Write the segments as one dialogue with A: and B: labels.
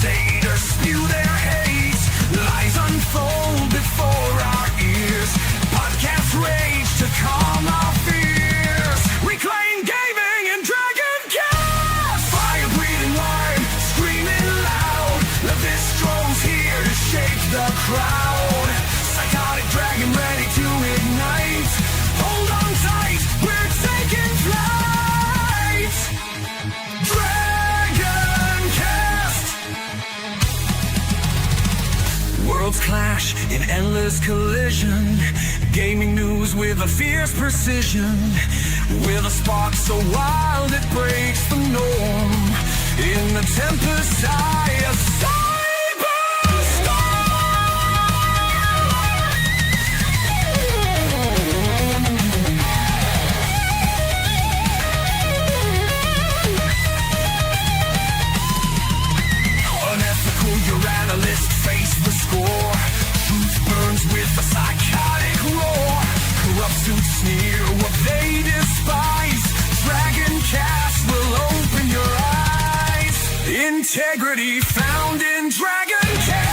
A: crusaders spew their hate. Lies unfold before our ears. Podcast rage to calm our fears. Reclaim gaming in DragonCast. Fire breathing wine, screaming loud. Lavistro's here to shake the crowd. Psychotic dragon ready to ignite. Hold on tight, we're taking flight. DragonCast. Worlds clash in endless collision. Gaming news with a fierce precision. With a spark so wild it breaks the norm. In the tempest's eye, a face the score. Truth burns with a psychotic roar. Corrupt suits sneer what they despise. DragonCast will open your eyes. Integrity found in DragonCast.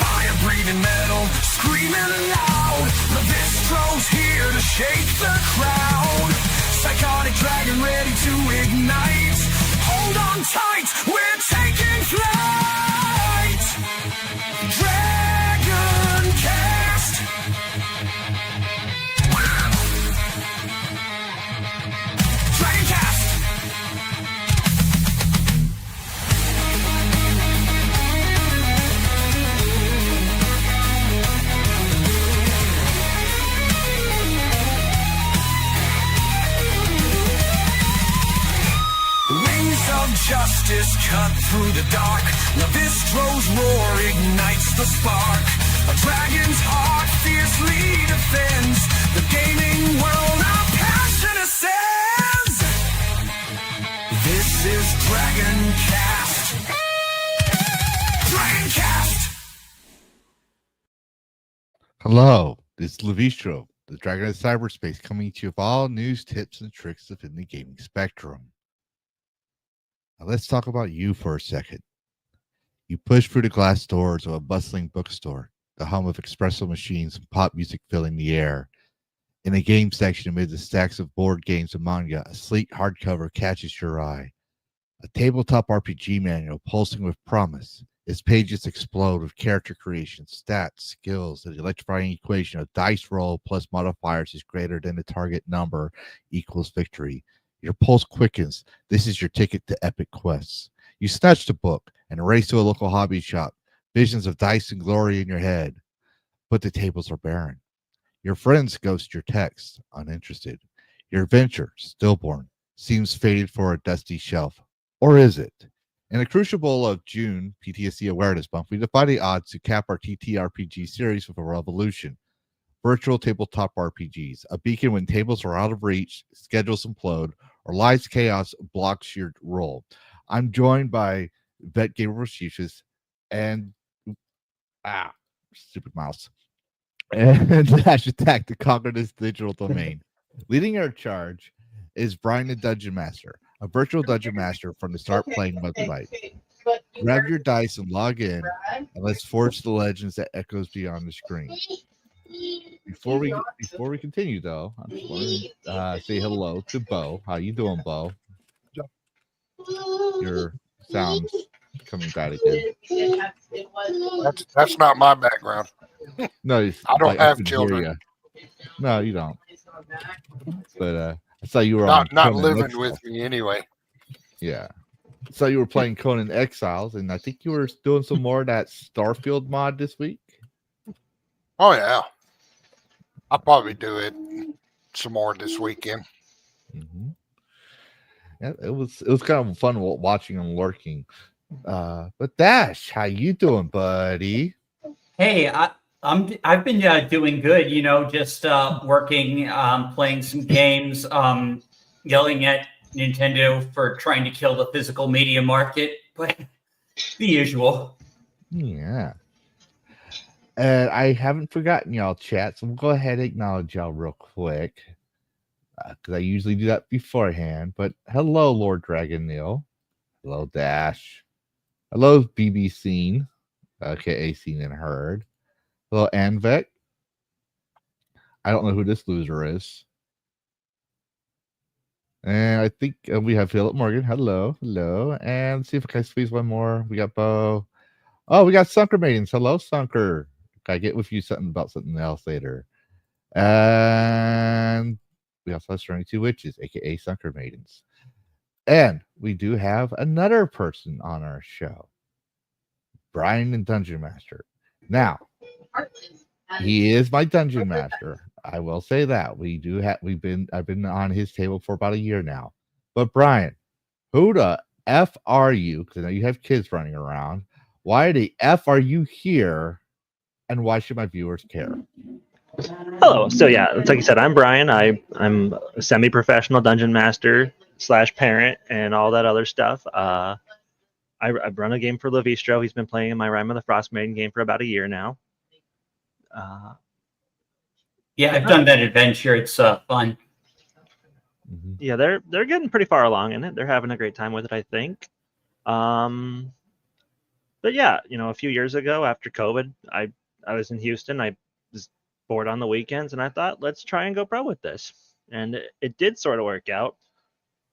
A: Fire breathing metal, screaming loud. Lavistro's here to shake the crowd. Psychotic dragon ready to ignite. Hold on tight, we're taking flight. DragonCast. DragonCast. Of justice cut through the dark. Lavistro's roar ignites the spark. A dragon's heart fiercely defends the gaming world. Our passion ascends. This is DragonCast. DragonCast.
B: Hello, this is Lavistro, the Dragon of Cyberspace, coming to you with all news, tips, and tricks within the gaming spectrum. Now let's talk about you for a second. You push through the glass doors of a bustling bookstore, the hum of espresso machines and pop music filling the air. In the game section, amid the stacks of board games and manga, a sleek hardcover catches your eye. A tabletop RPG manual pulsing with promise. Its pages explode with character creation, stats, skills, and the electrifying equation of dice roll plus modifiers is greater than the target number equals victory. Your pulse quickens. This is your ticket to epic quests. You snatch the book and race to a local hobby shop. Visions of dice and glory in your head. But the tables are barren. Your friends ghost your texts, uninterested. Your adventure, stillborn, seems fated for a dusty shelf. Or is it? In the crucible of June, PTSD Awareness Month, we defy the odds to cap our TTRPG series with a revolution. Virtual tabletop RPGs, a beacon when tables are out of reach, schedules implode, or life's chaos blocks your role. I'm joined by Vet Gamer Rashishas and stupid mouse. And Dash Attack to conquer this digital domain. Leading our charge is Brian the Dungeon Master, a virtual dungeon master from the Start Playing website. Grab your dice and log in, and let's forge the legends that echoes beyond the screen. Before we continue, though, I just want to say hello to Bo. How you doing, Bo? Your sound's coming back again.
C: That's not my background.
B: No,
C: I don't have children.
B: No, you don't. But I saw you were
C: not
B: Conan
C: living
B: Exiles.
C: with me anyway.
B: Yeah. So you were playing Conan Exiles, and I think you were doing some more of that Starfield mod this week.
C: Oh yeah, I'll probably do it some more this weekend.
B: Mm-hmm. Yeah, it was kind of fun watching and lurking. But Dash, how you doing, buddy?
D: Hey, I've been doing good. You know, just working, playing some games, yelling at Nintendo for trying to kill the physical media market, but the usual.
B: Yeah. And I haven't forgotten y'all, chat, so we'll go ahead and acknowledge y'all real quick, because I usually do that beforehand. But hello, Lord Dragon Neil. Hello, Dash. Hello, BB Scene, aka Seen and Heard. Hello, Anvec. I don't know who this loser is. And I think we have Philip Morgan. Hello, hello. And let's see if I can squeeze one more. We got Bo. Oh, we got Sunker Maidens. Hello, Sunker. I get with you something about something else later. And we also have String Two Witches, aka Sunker Maidens. And we do have another person on our show, Brian and Dungeon Master. Now, he is my dungeon master. I will say that I've been on his table for about a year now. But Brian, who the F are you? Because I know you have kids running around. Why the F are you here? And why should my viewers care?
E: Hello. So yeah, it's like you said, I'm Brian. I'm a semi-professional dungeon master / parent and all that other stuff. I run a game for Lavistro. He's been playing in my Rime of the Frost Maiden game for about a year now.
D: Yeah, I've done that adventure. It's fun.
E: Yeah, they're getting pretty far along in it. They're having a great time with it, I think. But yeah, a few years ago after COVID, I was in Houston. I was bored on the weekends, and I thought, let's try and go pro with this. And it did sort of work out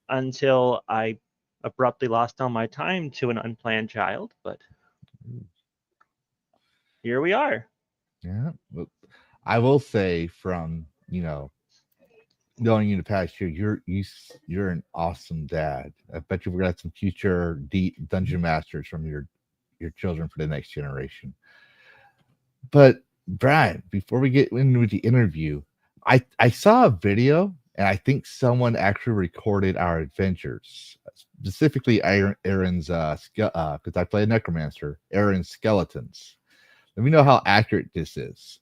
E: until I abruptly lost all my time to an unplanned child. But here we are.
B: Yeah, but I will say from knowing you the past year, you're an awesome dad. I bet you we're gonna have some future dungeon masters from your children for the next generation. But Brian, before we get into the interview, I saw a video, and I think someone actually recorded our adventures, specifically Aaron's because I play a necromancer, Aaron's skeletons. Let me know how accurate this is.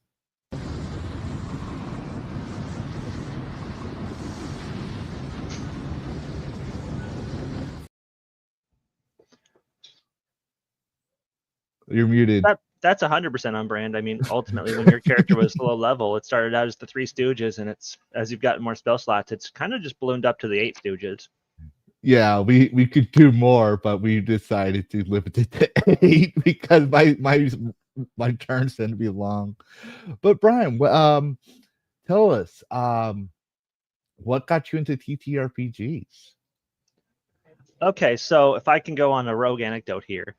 B: You're muted.
E: That's 100% on brand. I mean, ultimately, when your character was low level, it started out as the 3 Stooges, and it's as you've gotten more spell slots, it's kind of just ballooned up to the 8 Stooges.
B: Yeah, we could do more, but we decided to limit it to 8 because my turns tend to be long. But Brian, tell us, what got you into TTRPGs?
E: Okay, so if I can go on a rogue anecdote here,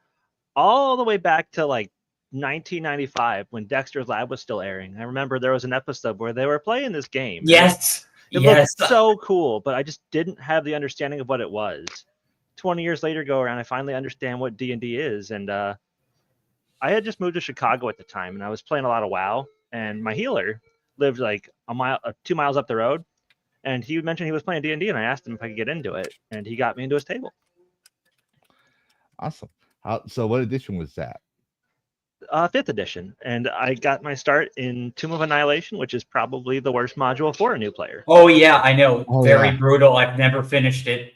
E: all the way back to like 1995 when Dexter's Lab was still airing. I remember there was an episode where they were playing this game.
D: Yes.
E: It looked so cool, but I just didn't have the understanding of what it was. 20 years later go around, I finally understand what D&D is. And I had just moved to Chicago at the time, and I was playing a lot of WoW. And my healer lived like 2 miles up the road. And he mentioned he was playing D&D, and I asked him if I could get into it. And he got me into his table.
B: Awesome. So what edition was that?
E: 5th edition, and I got my start in Tomb of Annihilation, which is probably the worst module for a new player.
D: Oh yeah, I know. Very
B: yeah.
D: brutal. I've never finished it.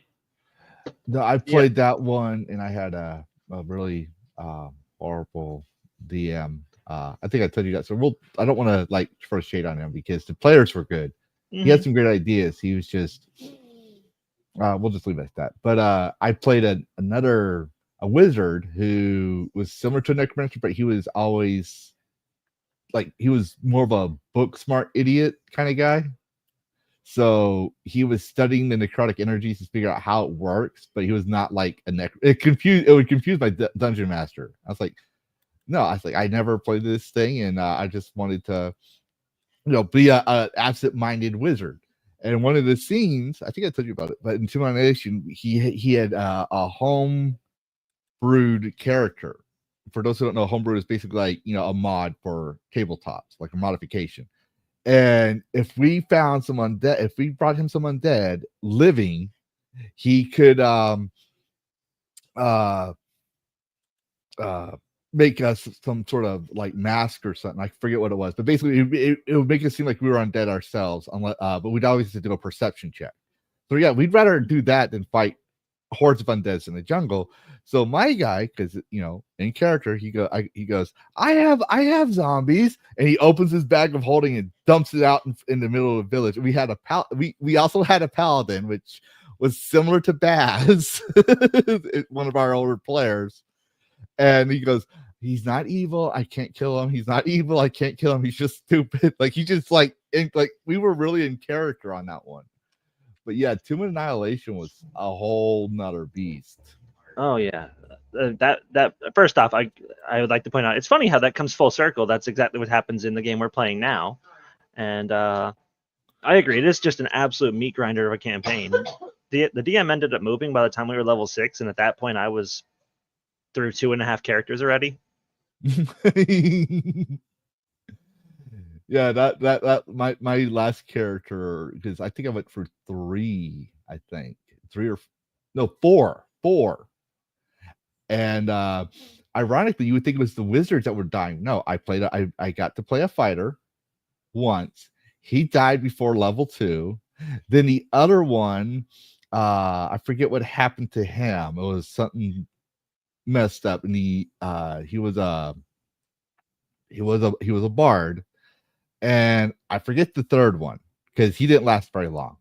B: No, I played that one, and I had a really horrible DM. I think I told you that. So I don't want to throw shade on him because the players were good. Mm-hmm. He had some great ideas. He was just we'll just leave it at that. But I played a wizard who was similar to a necromancer, but he was always he was more of a book smart idiot kind of guy. So he was studying the necrotic energies to figure out how it works, but he was not like a it would confuse my dungeon master. I was like, I never played this thing, and I just wanted to be a absent-minded wizard. And one of the scenes, I think I told you about it, but in Tomb of Annihilation, he had a home brewed character. For those who don't know, homebrew is basically a mod for tabletops, like a modification. And if we found someone dead, if we brought him someone dead living, he could make us some sort of mask or something. I forget what it was, but basically it would make it seem like we were undead ourselves. But we'd always have to do a perception check. So yeah, we'd rather do that than fight hordes of undeads in the jungle. So my guy, because in character, he goes, I have zombies, and he opens his bag of holding and dumps it out in the middle of the village. We had we also had a paladin, which was similar to Baz, one of our older players. And he goes, he's not evil. I can't kill him. He's not evil. I can't kill him. He's just stupid. Like he just like we were really in character on that one. But yeah, Tomb of Annihilation was a whole nother beast.
E: Oh yeah, that first off, I would like to point out it's funny how that comes full circle. That's exactly what happens in the game we're playing now, and I agree. It is just an absolute meat grinder of a campaign. The DM ended up moving by the time we were level 6, and at that point, I was through 2.5 characters already.
B: Yeah, that my last character, because I think I went for 3. I think 3 or no 4. And ironically, you would think it was the wizards that were dying. No, I got to play a fighter once. He died before level 2. Then the other one, I forget what happened to him. It was something messed up, and he was a bard, and I forget the third one because he didn't last very long.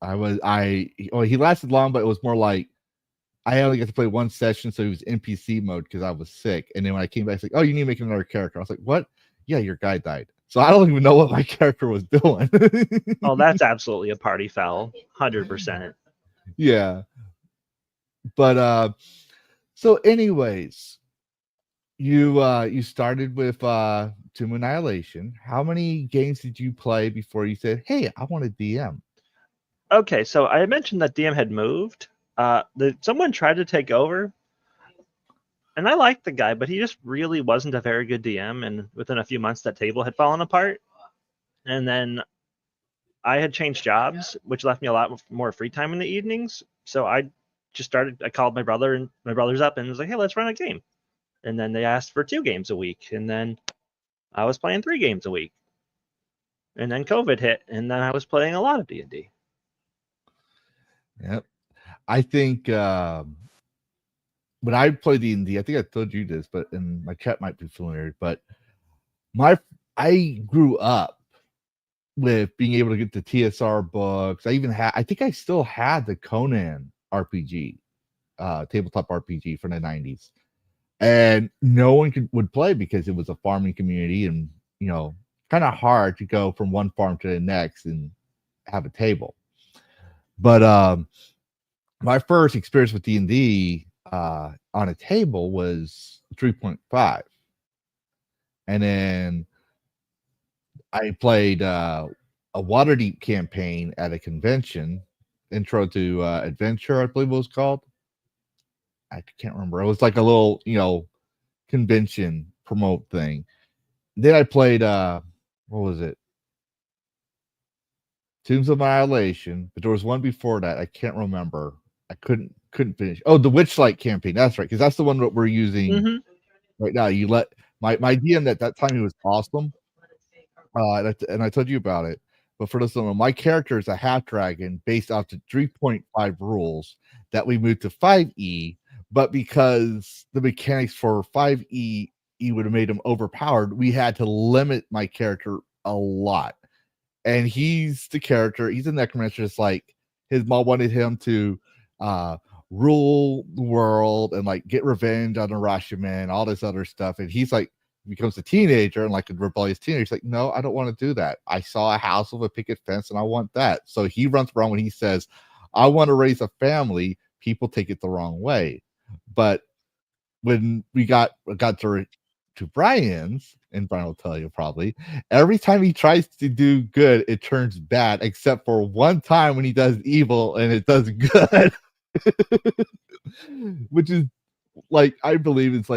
B: He lasted long, but it was more like I only got to play one session, so he was NPC mode because I was sick. And then when I came back, it's like, oh, you need to make another character. I was like, what? Yeah, your guy died. So I don't even know what my character was doing.
E: Oh, that's absolutely a party foul, 100%.
B: Yeah. But so anyways, you started with Tomb of Annihilation. How many games did you play before you said, hey, I want a DM?
E: Okay, so I mentioned that DM had moved. Someone tried to take over, and I liked the guy, but he just really wasn't a very good DM. And within a few months, that table had fallen apart. And then I had changed jobs, which left me a lot more free time in the evenings. So I called my brothers up and was like, hey, let's run a game. And then they asked for 2 games a week. And then I was playing 3 games a week. And then COVID hit, and then I was playing a lot of D&D.
B: Yep. I think when I played D&D, I think I told you this, and my chat might be familiar, but I grew up with being able to get the TSR books. I think I still had the Conan RPG, tabletop RPG from the 90s. And no one would play because it was a farming community, and kind of hard to go from one farm to the next and have a table. But my first experience with D&D on a table was 3.5, and then I played a Waterdeep campaign at a convention, Intro to Adventure, I believe it was called. I can't remember. It was like a little, convention promote thing. Then I played what was it? Tombs of Annihilation, but there was one before that. I can't remember. I couldn't finish. Oh, the Witchlight campaign. That's right, because that's the one that we're using right now. You let my DM at that time, he was awesome. And I told you about it. But for this one, my character is a half dragon based off the 3.5 rules that we moved to 5e. But because the mechanics for 5e would have made him overpowered, we had to limit my character a lot. And he's the character. He's a necromancer. Just like his mom wanted him to rule the world and like get revenge on Urashima, all this other stuff. And he's like, becomes a teenager and like a rebellious teenager. He's like, no, I don't want to do that. I saw a house with a picket fence and I want that. So he runs around when he says, I want to raise a family. People take it the wrong way. But when we got to Brian's, and Brian will tell you probably, every time he tries to do good, it turns bad, except for one time when he does evil and it does good. Which is like, I believe it's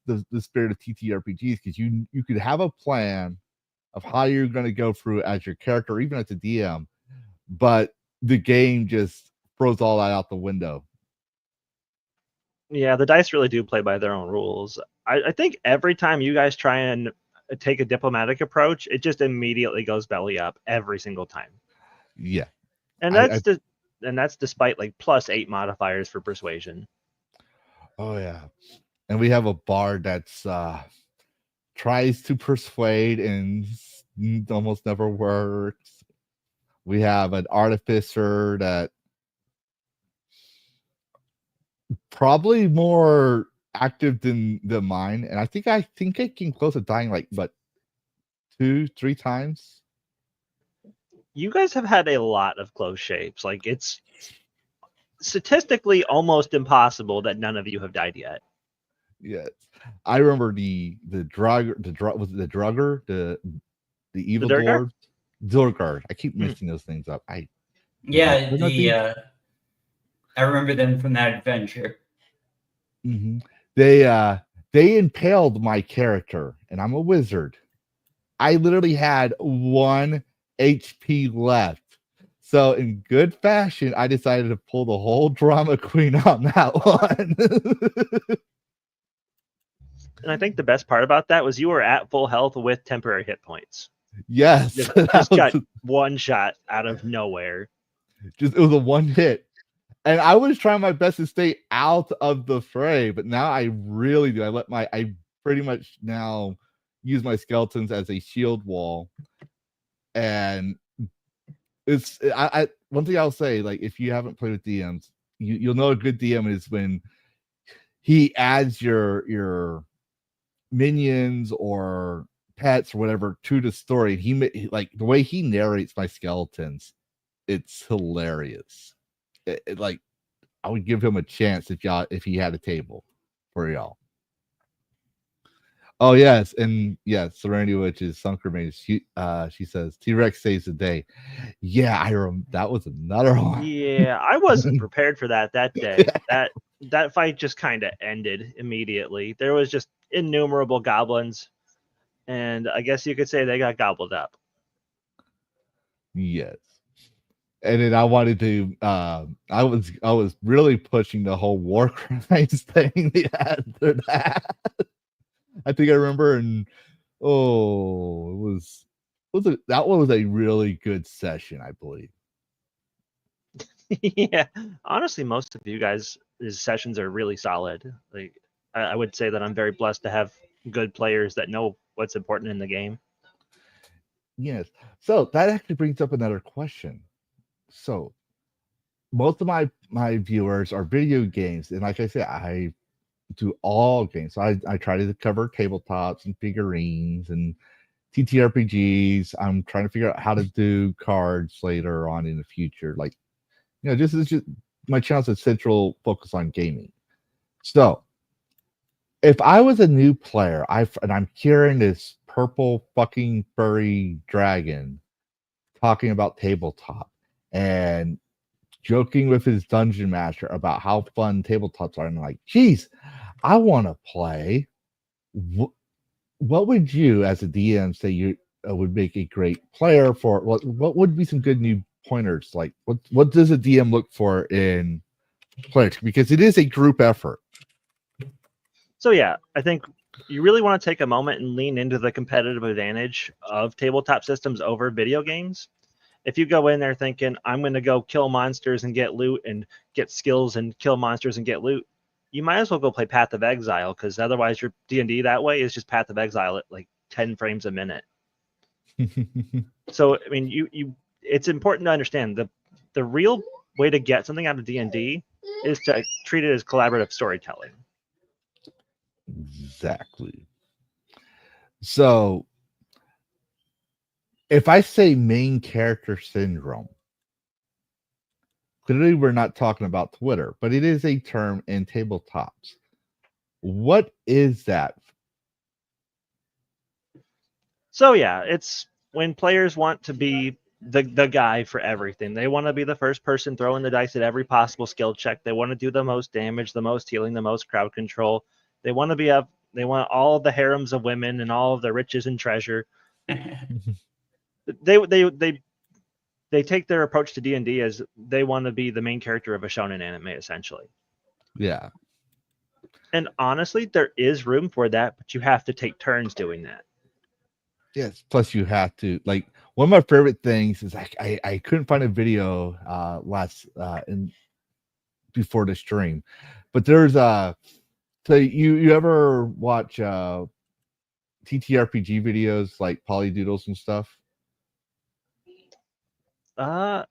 B: the spirit of TTRPGs, because you could have a plan of how you're going to go through as your character, or even as a DM, but the game just throws all that out the window.
E: Yeah, the dice really do play by their own rules. I think every time you guys try and take a diplomatic approach, it just immediately goes belly up every single time.
B: Yeah.
E: And that's despite like +8 modifiers for persuasion.
B: Oh yeah. And we have a bard that's tries to persuade and almost never works. We have an artificer that probably more active than mine, and I think I came close to dying like 2-3 times.
E: You guys have had a lot of close shapes. Like, it's statistically almost impossible that none of you have died yet.
B: Yes, I remember the drugger, was it the drugger, the evil
E: Durgar?
B: dwarf, Durgar. I keep mixing those things up.
D: Yeah,
B: They're not these-
D: I remember them from that adventure.
B: Mhm. They impaled my character, and I'm a wizard. I literally had 1 HP left. So in good fashion, I decided to pull the whole drama queen on that one.
E: And I think the best part about that was you were at full health with temporary hit points.
B: Yes.
E: Just got one shot out of nowhere.
B: It was a one hit. And I was trying my best to stay out of the fray, but now I really do. I pretty much now use my skeletons as a shield wall. And it's one thing I'll say, like, if you haven't played with DMs, you'll know a good DM is when he adds your minions or pets or whatever to the story. He like the way he narrates my skeletons, it's hilarious. Like, I would give him a chance if he had a table for y'all. Oh yes, and yes, Serenity Witch is Sunker Maid. She says T-Rex saves the day. Yeah, that was another one.
E: Yeah, I wasn't prepared for that day. That fight just kind of ended immediately. There was just innumerable goblins, and I guess you could say they got gobbled up.
B: Yes. And then I wanted to I was really pushing the whole war crimes thing after that. I think I remember, and that one was a really good session, I believe.
E: Yeah, honestly, most of you guys' sessions are really solid. Like, I would say that I'm very blessed to have good players that know what's important in the game.
B: Yes. So that actually brings up another question. So most of my viewers are video games, and like I said, I do all games. So I try to cover tabletops and figurines and TTRPGs. I'm trying to figure out how to do cards later on in the future. Like, this is just my channel's a central focus on gaming. So if I was a new player, and I'm hearing this purple fucking furry dragon talking about tabletop and joking with his dungeon master about how fun tabletops are, and I'm like, geez, I want to play. What would you, as a DM, say you would make a great player for? What would be some good new pointers? Like, what does a DM look for in players? Because it is a group effort.
E: So yeah, I think you really want to take a moment and lean into the competitive advantage of tabletop systems over video games. If you go in there thinking, I'm going to go kill monsters and get loot and get skills and kill monsters and get loot, you might as well go play Path of Exile, because otherwise your D&D that way is just Path of Exile at like 10 frames a minute. So, I mean, it's important to understand the real way to get something out of D&D is to treat it as collaborative storytelling.
B: Exactly. So if I say main character syndrome, clearly we're not talking about Twitter, but it is a term in tabletops. What is that?
E: So yeah, it's when players want to be the guy for everything. They want to be the first person throwing the dice at every possible skill check. They want to do the most damage, the most healing, the most crowd control. They want to be they want all the harems of women and all of the riches and treasure. They take their approach to D&D as they want to be the main character of a shonen anime, essentially.
B: Yeah.
E: And honestly, there is room for that, but you have to take turns doing that.
B: Yes. Plus, you have to, like, one of my favorite things is I couldn't find a video before the stream, but there's so you ever watch TTRPG videos like Polydoodles and stuff?
E: Not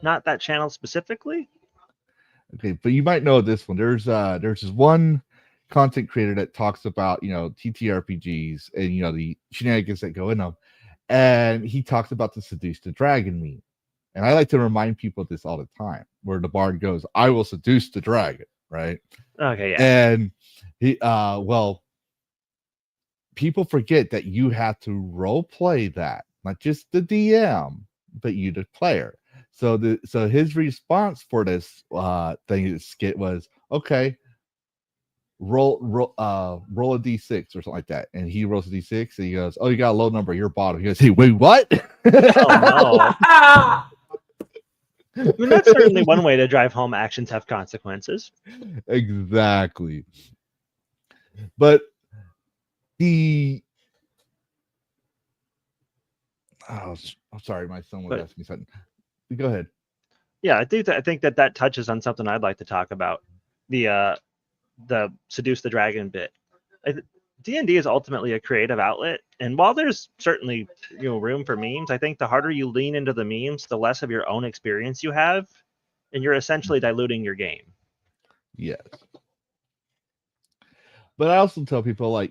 E: that channel specifically.
B: Okay, but you might know this one. There's this one content creator that talks about TTRPGs and the shenanigans that go in them, and he talks about the seduce the dragon meme. And I like to remind people of this all the time, where the bard goes, "I will seduce the dragon," right?
E: Okay, yeah.
B: And he, people forget that you have to role play that, not just the DM, but you, the player. So his response for this skit was, okay, roll a d6 or something like that, and he rolls a d6 and he goes, "Oh, you got a low number, you're bottom." He goes, "Hey, wait, what?"
E: Oh no. I mean, that's certainly one way to drive home actions have consequences.
B: Exactly. But I'm sorry, my son was asking me something. Go ahead.
E: Yeah, I think that touches on something I'd like to talk about. The seduce the dragon bit. D&D is ultimately a creative outlet, and while there's certainly room for memes, I think the harder you lean into the memes, the less of your own experience you have, and you're essentially diluting your game.
B: Yes. But I also tell people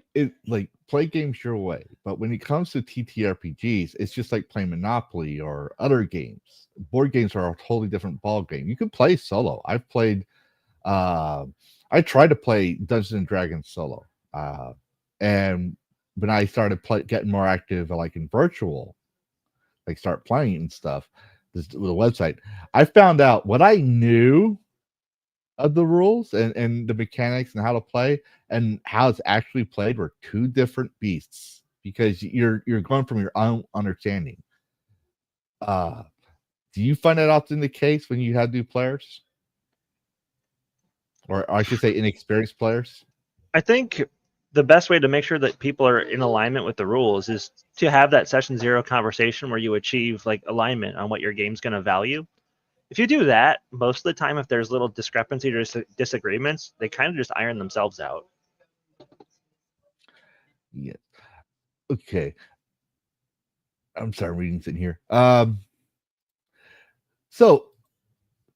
B: play games your way. But when it comes to TTRPGs, it's just like playing Monopoly or other games. Board games are a totally different ball game. You can play solo. I've played. I tried to play Dungeons and Dragons solo, and when I started getting more active, like in virtual, like start playing and stuff, with the website, I found out what I knew of the rules and the mechanics and how to play and how it's actually played were two different beasts, because you're going from your own understanding. Do you find that often the case when you have new players, or I should say inexperienced players?
E: I think the best way to make sure that people are in alignment with the rules is to have that session zero conversation where you achieve like alignment on what your game's going to value. If you do that, most of the time, if there's little discrepancy or disagreements, they kind of just iron themselves out.
B: Yeah. Okay. I'm sorry, I'm reading something here. So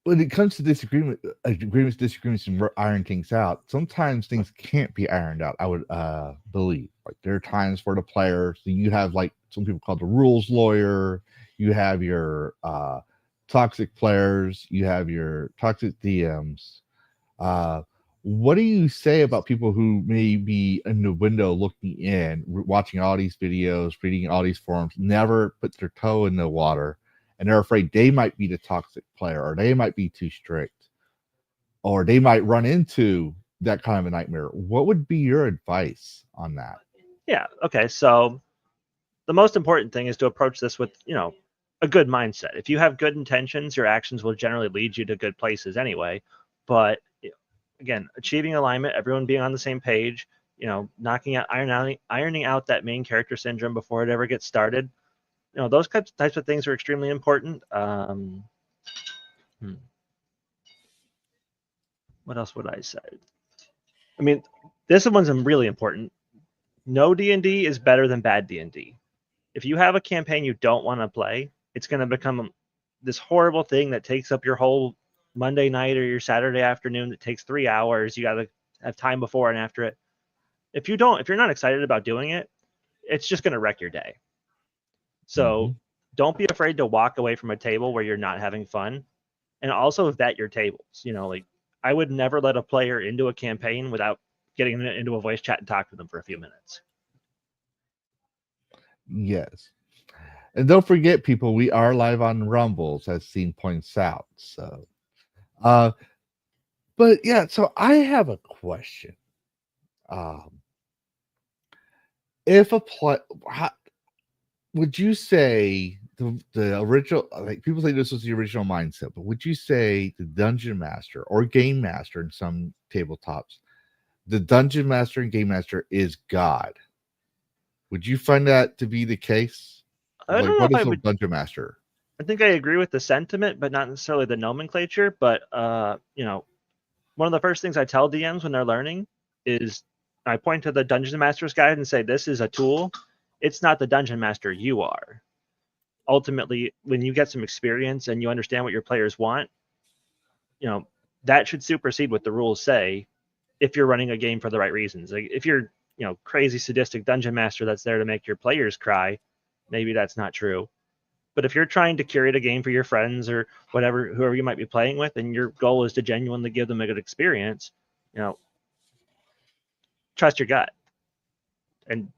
B: when it comes to disagreements, and iron things out, sometimes things can't be ironed out. I would believe, like, there are times for the players, you have like some people call the rules lawyer, you have your toxic players, you have your toxic DMs. What do you say about people who may be in the window looking in, watching all these videos, reading all these forums, never put their toe in the water, and they're afraid they might be the toxic player, or they might be too strict, or they might run into that kind of a nightmare? What would be your advice on that?
E: Yeah. Okay. So the most important thing is to approach this with, a good mindset. If you have good intentions, your actions will generally lead you to good places anyway. But again, achieving alignment, everyone being on the same page, ironing out that main character syndrome before it ever gets started. Those types of things are extremely important. What else would I say? I mean, this one's really important. No D&D is better than bad D&D. If you have a campaign you don't want to play, it's going to become this horrible thing that takes up your whole Monday night or your Saturday afternoon that takes 3 hours. You got to have time before and after it. If you're not excited about doing it, it's just going to wreck your day. So don't be afraid to walk away from a table where you're not having fun, and also vet your tables. I would never let a player into a campaign without getting into a voice chat and talk to them for a few minutes.
B: Yes. And don't forget, people, we are live on Rumbles, as Scene points out. So, but yeah, so I have a question. If would you say the original, like people say this was the original mindset, but would you say the dungeon master or game master in some tabletops, the dungeon master and game master is God? Would you find that to be the case?
E: I don't know if I
B: a
E: would.
B: Dungeon master?
E: I think I agree with the sentiment, but not necessarily the nomenclature. But one of the first things I tell DMs when they're learning is I point to the Dungeon Master's Guide and say, this is a tool. It's not the Dungeon Master, you are. Ultimately, when you get some experience and you understand what your players want, that should supersede what the rules say if you're running a game for the right reasons. Like if you're, crazy sadistic dungeon master that's there to make your players cry, maybe that's not true. But if you're trying to curate a game for your friends or whoever you might be playing with, and your goal is to genuinely give them a good experience, trust your gut and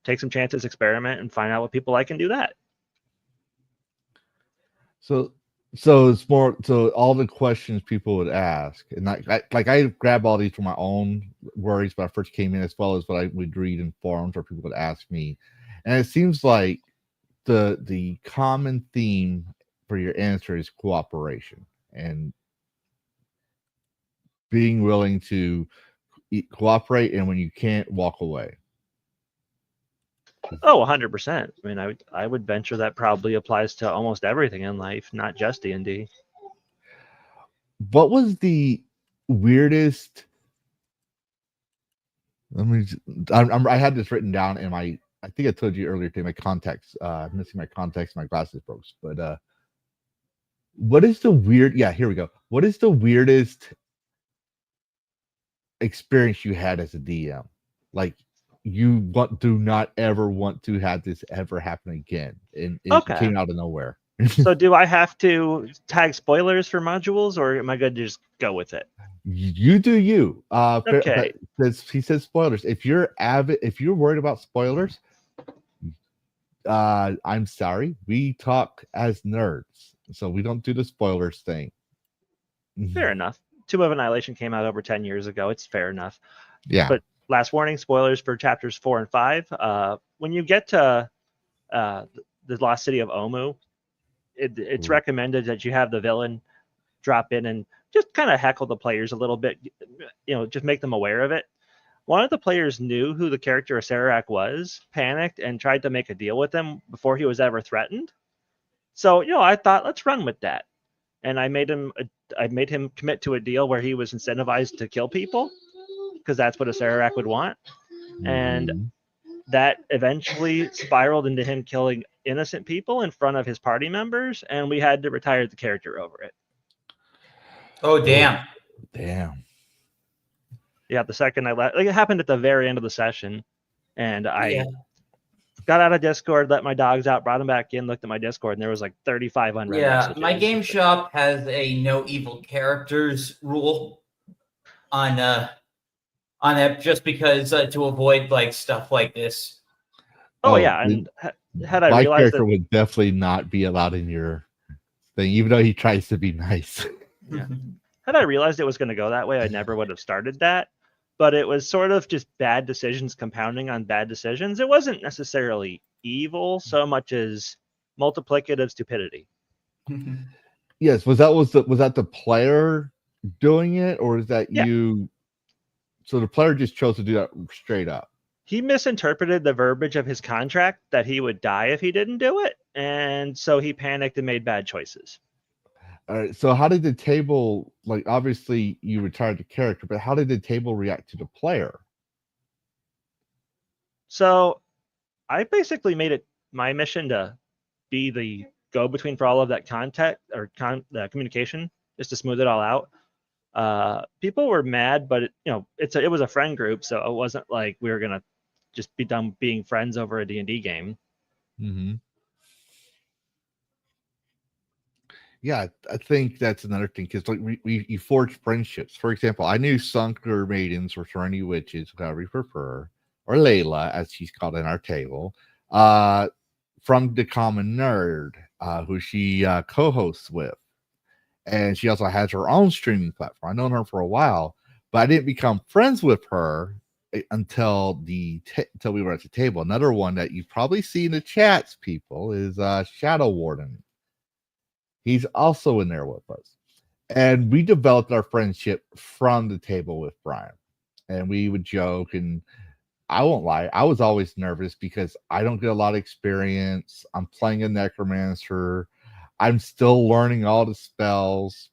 E: take some chances, experiment, and find out what people like and do that.
B: So it's more so all the questions people would ask, and I grab all these from my own worries when I first came in, as well as what I would read in forums where people would ask me, and it seems like the common theme for your answer is cooperation and being willing to cooperate, and when you can't, walk away.
E: Oh, 100%. I mean, I would venture that probably applies to almost everything in life, not just D&D.
B: What was the weirdest? I had this written down in my. I think I told you earlier today. My contacts. I'm missing my contacts. My glasses broke. But what is the weird? Yeah, here we go. What is the weirdest experience you had as a DM? Like, you do not ever want to have this ever happen again, and it came out of nowhere.
E: So do I have to tag spoilers for modules, or am I good to just go with it?
B: You do you.
E: Okay.
B: He says spoilers. If you're worried about spoilers, I'm sorry. We talk as nerds, so we don't do the spoilers thing.
E: Fair enough. Tomb of Annihilation came out over 10 years ago. It's fair enough.
B: Yeah.
E: But last warning, spoilers for chapters 4 and 5. When you get to the lost city of Omu, it's recommended that you have the villain drop in and just kind of heckle the players a little bit, just make them aware of it. One of the players knew who the character of Sararak was, panicked, and tried to make a deal with him before he was ever threatened. So, I thought, let's run with that. And I made him commit to a deal where he was incentivized to kill people, because that's what a Sararak would want. And that eventually spiraled into him killing innocent people in front of his party members, and we had to retire the character over it.
D: Oh, damn.
B: Damn.
E: Yeah, the second I left, it happened at the very end of the session, and I got out of Discord, let my dogs out, brought them back in, looked at my Discord, and there was like 35 unread messages.
D: My game shop has a no evil characters rule on it, just because to avoid like stuff like this.
E: And had I
B: my
E: realized
B: character would definitely not be allowed in your thing, even though he tries to be nice.
E: Yeah. Had I realized it was going to go that way, I never would have started that. But it was sort of just bad decisions compounding on bad decisions. It wasn't necessarily evil so much as multiplicative stupidity.
B: Yes, was that the player doing it, or is that you? So the player just chose to do that straight up.
E: He misinterpreted the verbiage of his contract that he would die if he didn't do it, and so he panicked and made bad choices.
B: All right. So how did the table, like, obviously you retired the character, but how did the table react to the player?
E: So I basically made it my mission to be the go-between for all of that contact or communication, just to smooth it all out. People were mad, but it was a friend group, so it wasn't like we were gonna just be done being friends over a D&D game.
B: Mm-hmm. Yeah, I think that's another thing, because like you forge friendships. For example, I knew Sunker Maidens or Serenity Witches, however you prefer, or Layla, as she's called in our table, from the Common Nerd, who she co-hosts with. And she also has her own streaming platform. I've known her for a while, but I didn't become friends with her until we were at the table. Another one that you probably see in the chats, people, is Shadow Warden. He's also in there with us. And we developed our friendship from the table with Brian. And we would joke, and I won't lie, I was always nervous because I don't get a lot of experience. I'm playing a necromancer. I'm still learning all the spells.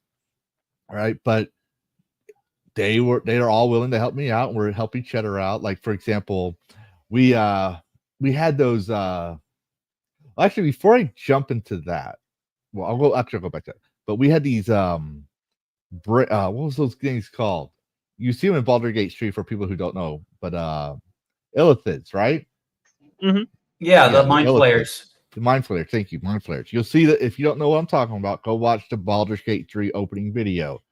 B: All right. But they are all willing to help me out, and we're help each other out. Like, for example, we had those actually, before I jump into that, well, I'll go back to that. But we had these what was those things called? You see them in Baldur's Gate 3 for people who don't know, but illithids, right?
D: Yeah, the
B: the
D: mind
B: illithids.
D: flayers.
B: The mind flares. Thank you, mind flares. You'll see that if you don't know what I'm talking about, go watch the Baldur's Gate 3 opening video.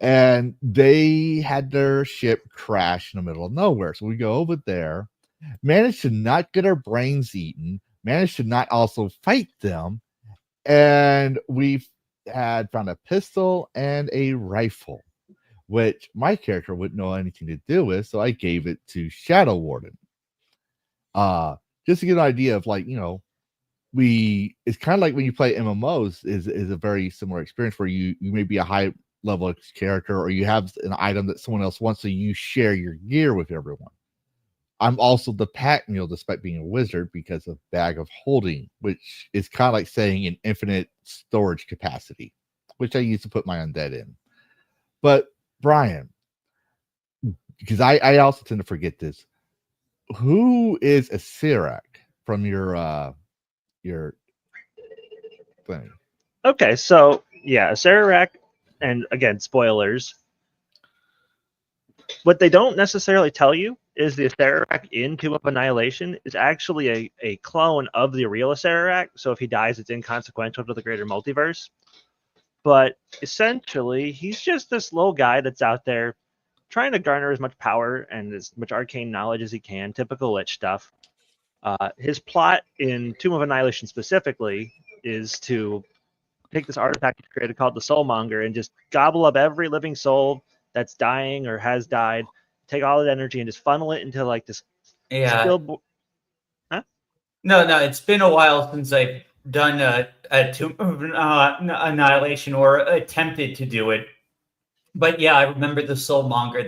B: And they had their ship crash in the middle of nowhere. So we go over there, managed to not get our brains eaten, managed to not also fight them, and we had found a pistol and a rifle, which my character wouldn't know anything to do with, so I gave it to Shadow Warden. Just to get an idea of, like, it's kind of like when you play MMOs is a very similar experience where you may be a high level character, or you have an item that someone else wants, so you share your gear with everyone. I'm also the pack mule despite being a wizard because of Bag of Holding, which is kind of like saying an infinite storage capacity, which I used to put my undead in. But Brian, because I also tend to forget this, who is a Sirac from your thing?
E: Okay, so yeah, Sararak, and again, spoilers. What they don't necessarily tell you is the Sararak in Tomb of Annihilation is actually a clone of the real Sararak. So if he dies, it's inconsequential to the greater multiverse. But essentially, he's just this little guy that's out there trying to garner as much power and as much arcane knowledge as he can, typical Lich stuff. His plot in Tomb of Annihilation specifically is to take this artifact he created called the Soulmonger and just gobble up every living soul that's dying or has died, take all that energy and just funnel it into like this.
D: Yeah. No, it's been a while since I've done a Tomb of Annihilation or attempted to do it. But yeah, I remember the Soulmonger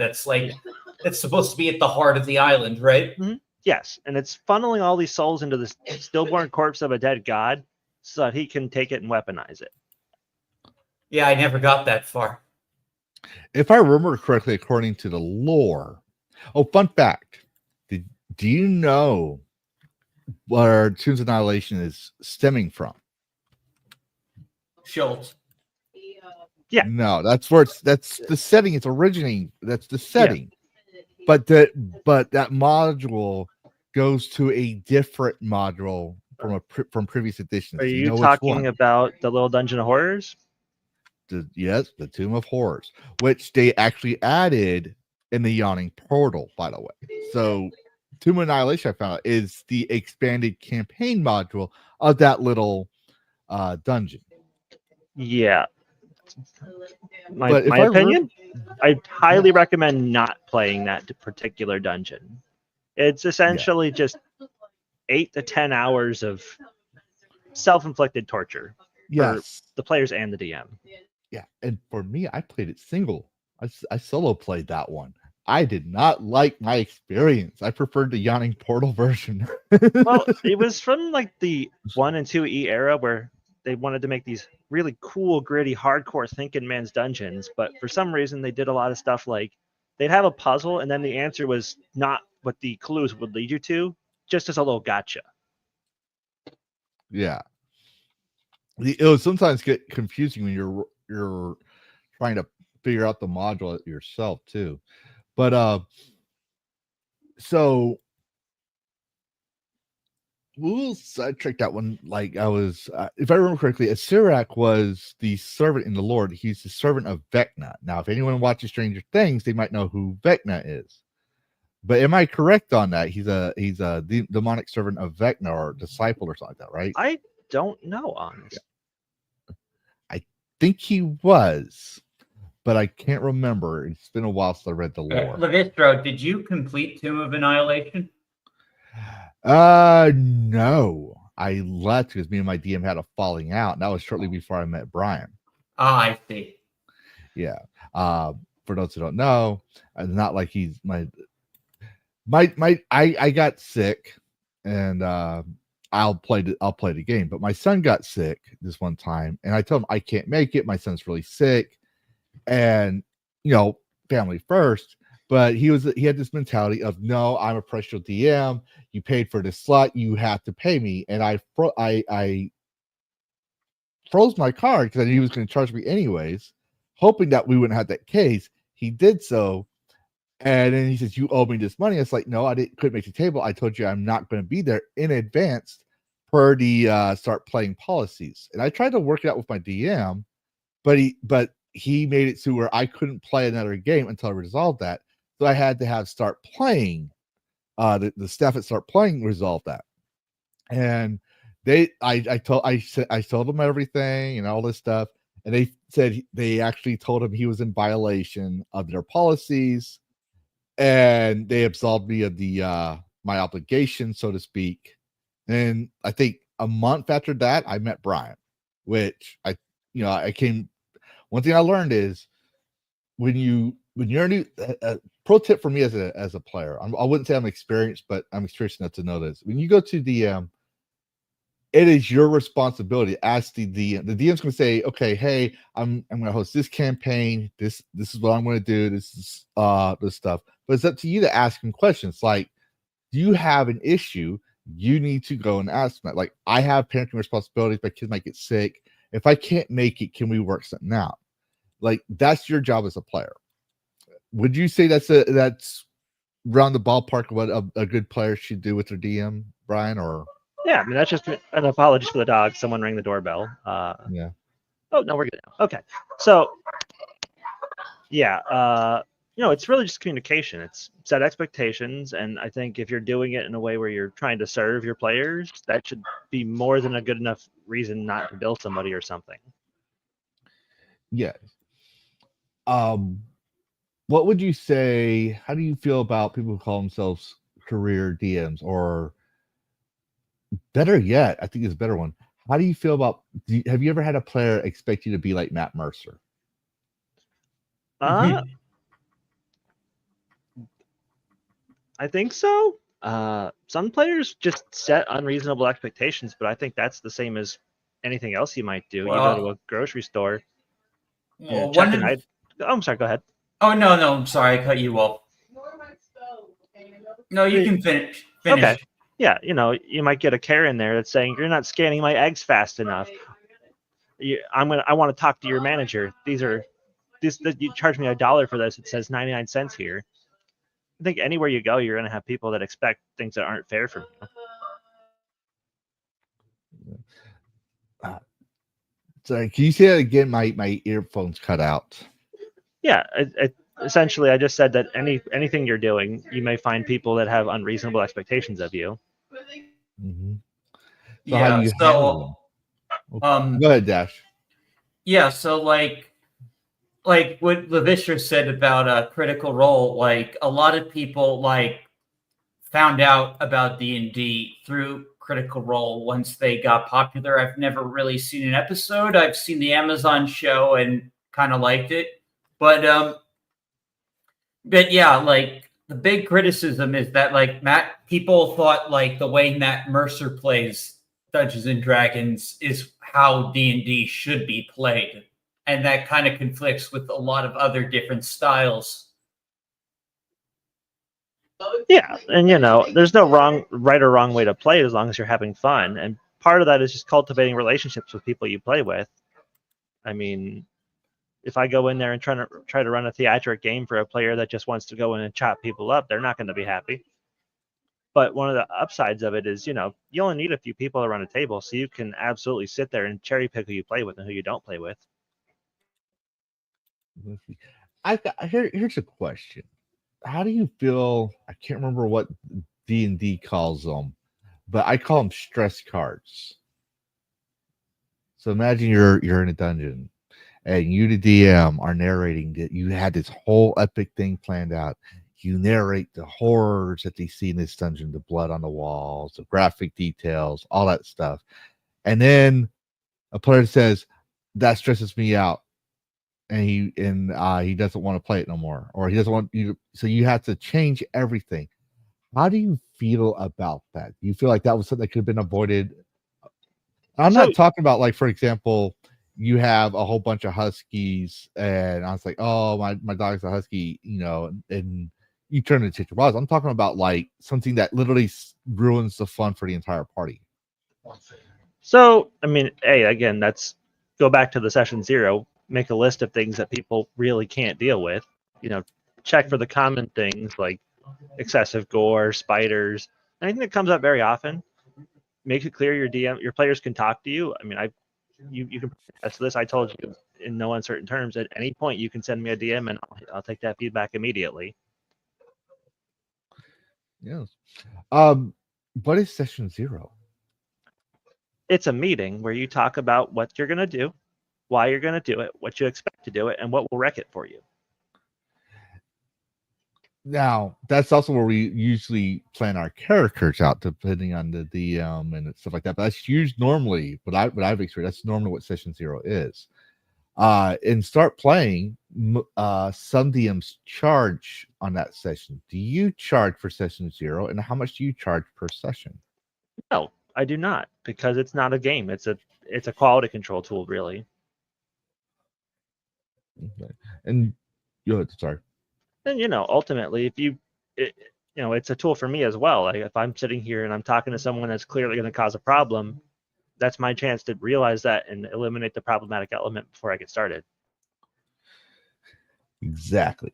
D: it's supposed to be at the heart of the island, right?
E: Mm-hmm. Yes, and it's funneling all these souls into this stillborn corpse of a dead god so that he can take it and weaponize it.
D: Yeah, I never got that far.
B: If I remember correctly, according to the lore. Oh, fun fact. Do you know where Tombs of Annihilation is stemming from?
D: Schultz.
E: Yeah.
B: No, that's the setting. It's originating. That's the setting. Yeah. But that module goes to a different module from previous editions.
E: Are you talking about the little Dungeon of Horrors?
B: Yes, the Tomb of Horrors, which they actually added in the Yawning Portal, by the way. So Tomb of Annihilation, I found out, is the expanded campaign module of that little dungeon.
E: Yeah. My opinion, I highly recommend not playing that particular dungeon. It's essentially just 8 to 10 hours of self-inflicted torture for the players and the DM.
B: Yeah, and for me, I played it single. I solo played that one. I did not like my experience. I preferred the Yawning Portal version.
E: Well, it was from like the 1 and 2E era where they wanted to make these really cool, gritty, hardcore thinking man's dungeons, but for some reason they did a lot of stuff like they'd have a puzzle and then the answer was not what the clues would lead you to, just as a little gotcha.
B: Yeah. It will sometimes get confusing when you're trying to figure out the module yourself too. But so we'll sidetrack that one. Like I was, if I remember correctly, Sirac was the servant in the Lord. He's the servant of Vecna. Now, if anyone watches Stranger Things, they might know who Vecna is. But am I correct on that? He's a demonic servant of Vecna or disciple or something like that, right?
E: I don't know, honestly.
B: I think he was, but I can't remember. It's been a while since I read the lore.
D: Lavistro, did you complete Tomb of Annihilation?
B: No. I left because me and my DM had a falling out, and that was shortly before I met Brian.
D: I see.
B: Yeah. For those who don't know, not like he's I got sick, and I'll play the game. But my son got sick this one time, and I told him I can't make it. My son's really sick, and family first. But he had this mentality of, no, I'm a professional DM. You paid for this slot, you have to pay me. And I froze my card because I knew he was going to charge me anyways. hoping that we wouldn't have that case. He did so. And then he says, "You owe me this money." It's like, no, couldn't make the table. I told you I'm not going to be there in advance per the start playing policies. And I tried to work it out with my DM, but he made it to where I couldn't play another game until I resolved that. So I had to have start playing. The staff at start playing resolved that. And I told them everything and all this stuff. And they said they actually told him he was in violation of their policies. And they absolved me of the my obligation, so to speak. And I think a month after that, I met Brian, which I came. One thing I learned is when you're new. Pro tip for me as a player, I wouldn't say I'm experienced, but I'm experienced enough to know this. When you go to DM, it is your responsibility as the DM. The DM's going to say, "Okay, hey, I'm going to host this campaign. This is what I'm going to do. This is this stuff." But it's up to you to ask him questions like, do you have an issue? You need to go and ask them that. Like, I have parenting responsibilities. My kids might get sick. If I can't make it, can we work something out? Like, that's your job as a player. Would you say that's around the ballpark of what a good player should do with their DM, Brian? Or
E: yeah, I mean, that's just an apology for the dog. Someone rang the doorbell.
B: Yeah.
E: Oh no, we're good now. Okay, so yeah, it's really just communication. It's set expectations, and I think if you're doing it in a way where you're trying to serve your players, that should be more than a good enough reason not to bill somebody or something.
B: Yeah. What would you say? How do you feel about people who call themselves career DMs, or better yet, I think it's a better one. How do you feel about? Have you ever had a player expect you to be like Matt Mercer?
E: I think so. Some players just set unreasonable expectations, but I think that's the same as anything else you might do.
D: Well,
E: you go to a grocery store.
D: Well,
E: I'm sorry. Go ahead.
D: Oh no, I'm sorry, I cut you off. No, you can finish.
E: Okay. Yeah, you might get a Karen there that's saying you're not scanning my eggs fast enough. I want to talk to your manager. You charge me $1 for this. It says 99 cents here. I think anywhere you go, you're going to have people that expect things that aren't fair from
B: you. Sorry, can you say that again? My earphones cut out.
E: Yeah, essentially, I just said that anything you're doing, you may find people that have unreasonable expectations of you.
B: Mm-hmm.
D: So how do you handle
B: them? Go ahead, Dash.
D: Yeah, so like what Lavistro said about Critical Role, like a lot of people found out about D&D through Critical Role once they got popular. I've never really seen an episode. I've seen the Amazon show and kind of liked it. But yeah, like the big criticism is that people thought the way Matt Mercer plays Dungeons and Dragons is how D&D should be played. And that kind of conflicts with a lot of other different styles.
E: Yeah, and there's no right or wrong way to play as long as you're having fun. And part of that is just cultivating relationships with people you play with. I mean, if I go in there and try to run a theatric game for a player that just wants to go in and chop people up, they're not going to be happy. But one of the upsides of it is, you only need a few people around a table, so you can absolutely sit there and cherry pick who you play with and who you don't play with.
B: Here's a question. How do you feel? I can't remember what D&D calls them, but I call them stress cards. So imagine you're in a dungeon and you, the DM, are narrating that you had this whole epic thing planned out. You narrate the horrors that they see in this dungeon, the blood on the walls, the graphic details, all that stuff. And then a player says, that stresses me out. And he doesn't want to play it no more, or he doesn't want you. So you have to change everything. How do you feel about that? Do you feel like that was something that could have been avoided? I'm not talking about for example, you have a whole bunch of huskies, and I was like, oh, my dog's a husky, and you turn it into wild. I'm talking about something that literally ruins the fun for the entire party.
E: So I mean, again, that's go back to the session 0. make a list of things that people really can't deal with. Check for the common things like excessive gore, spiders, anything that comes up very often. Make it clear your players can talk to you. I mean, you can attest to this. I told you in no uncertain terms, at any point you can send me a DM and I'll take that feedback immediately.
B: Yes. What is session 0?
E: It's a meeting where you talk about what you're going to do, why you're going to do it, what you expect to do it, and what will wreck it for you.
B: Now, that's also where we usually plan our characters out, depending on the DM and stuff like that. But that's usually normally what I've experienced. That's normally what session 0 is. And start playing. Some DMs charge on that session. Do you charge for session 0, and how much do you charge per session?
E: No, I do not, because it's not a game. It's a quality control tool, really.
B: Okay. And go ahead. Sorry.
E: And ultimately, it's a tool for me as well. Like if I'm sitting here and I'm talking to someone that's clearly going to cause a problem, that's my chance to realize that and eliminate the problematic element before I get started.
B: Exactly.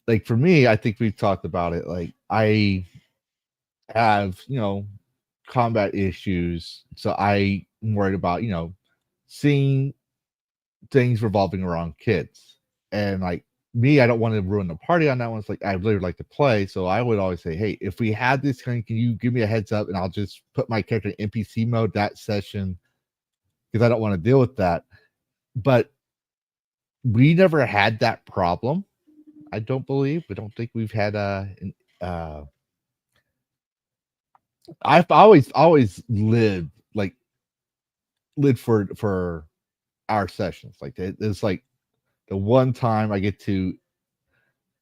B: Like for me, I think we've talked about it. Like I have, combat issues, so I'm worried about, seeing things revolving around kids. And like me, I don't want to ruin the party on that one. It's like I really like to play, so I would always say, hey, if we had this thing, can you give me a heads up and I'll just put my character in NPC mode that session, because I don't want to deal with that. But we never had that problem. I don't believe. I don't think we've had I've always lived for our sessions. Like it's like the one time I get to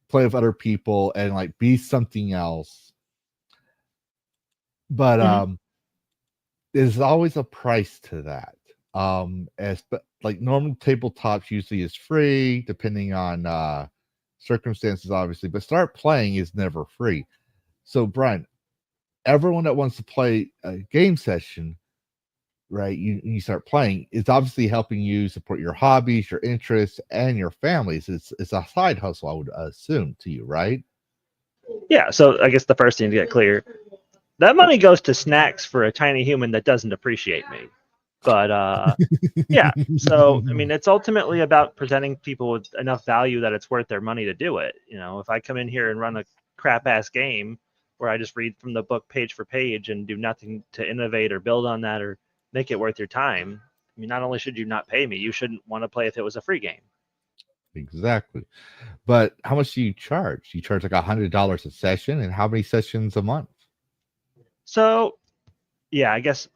B: play with other people and like be something else. But there's always a price to that. But like normal tabletops usually is free, depending on circumstances, obviously. But start playing is never free. So Brian, everyone that wants to play a game session, right? You start playing, it's obviously helping you support your hobbies, your interests, and your families. It's a side hustle, I would assume, to you, right?
E: Yeah. So I guess the first thing to get clear, that money goes to snacks for a tiny human that doesn't appreciate me. But yeah. So I mean, it's ultimately about presenting people with enough value that it's worth their money to do it. If I come in here and run a crap ass game where I just read from the book page for page and do nothing to innovate or build on that or make it worth your time, I mean, not only should you not pay me, you shouldn't want to play if it was a free game.
B: Exactly. But how much do you charge? You charge like $100 a session, and how many sessions a month?
E: So yeah, I guess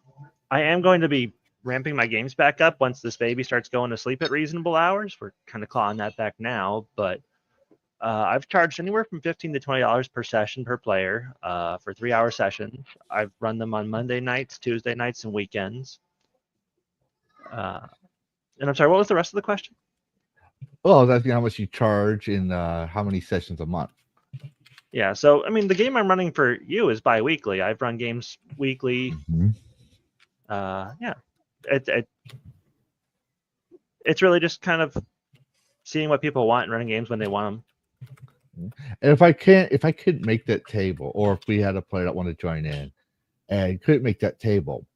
E: I am going to be ramping my games back up once this baby starts going to sleep at reasonable hours. We're kind of clawing that back now, but I've charged anywhere from $15 to $20 per session per player for 3-hour sessions. I've run them on Monday nights, Tuesday nights, and weekends. And I'm sorry, what was the rest of the question?
B: Well, I was asking how much you charge and how many sessions a month.
E: Yeah, so I mean, the game I'm running for you is bi-weekly. I've run games weekly.
B: Mm-hmm.
E: Yeah, it's really just kind of seeing what people want and running games when they want them.
B: And if I couldn't make that table, or if we had a player that wanted to join in and couldn't make that table,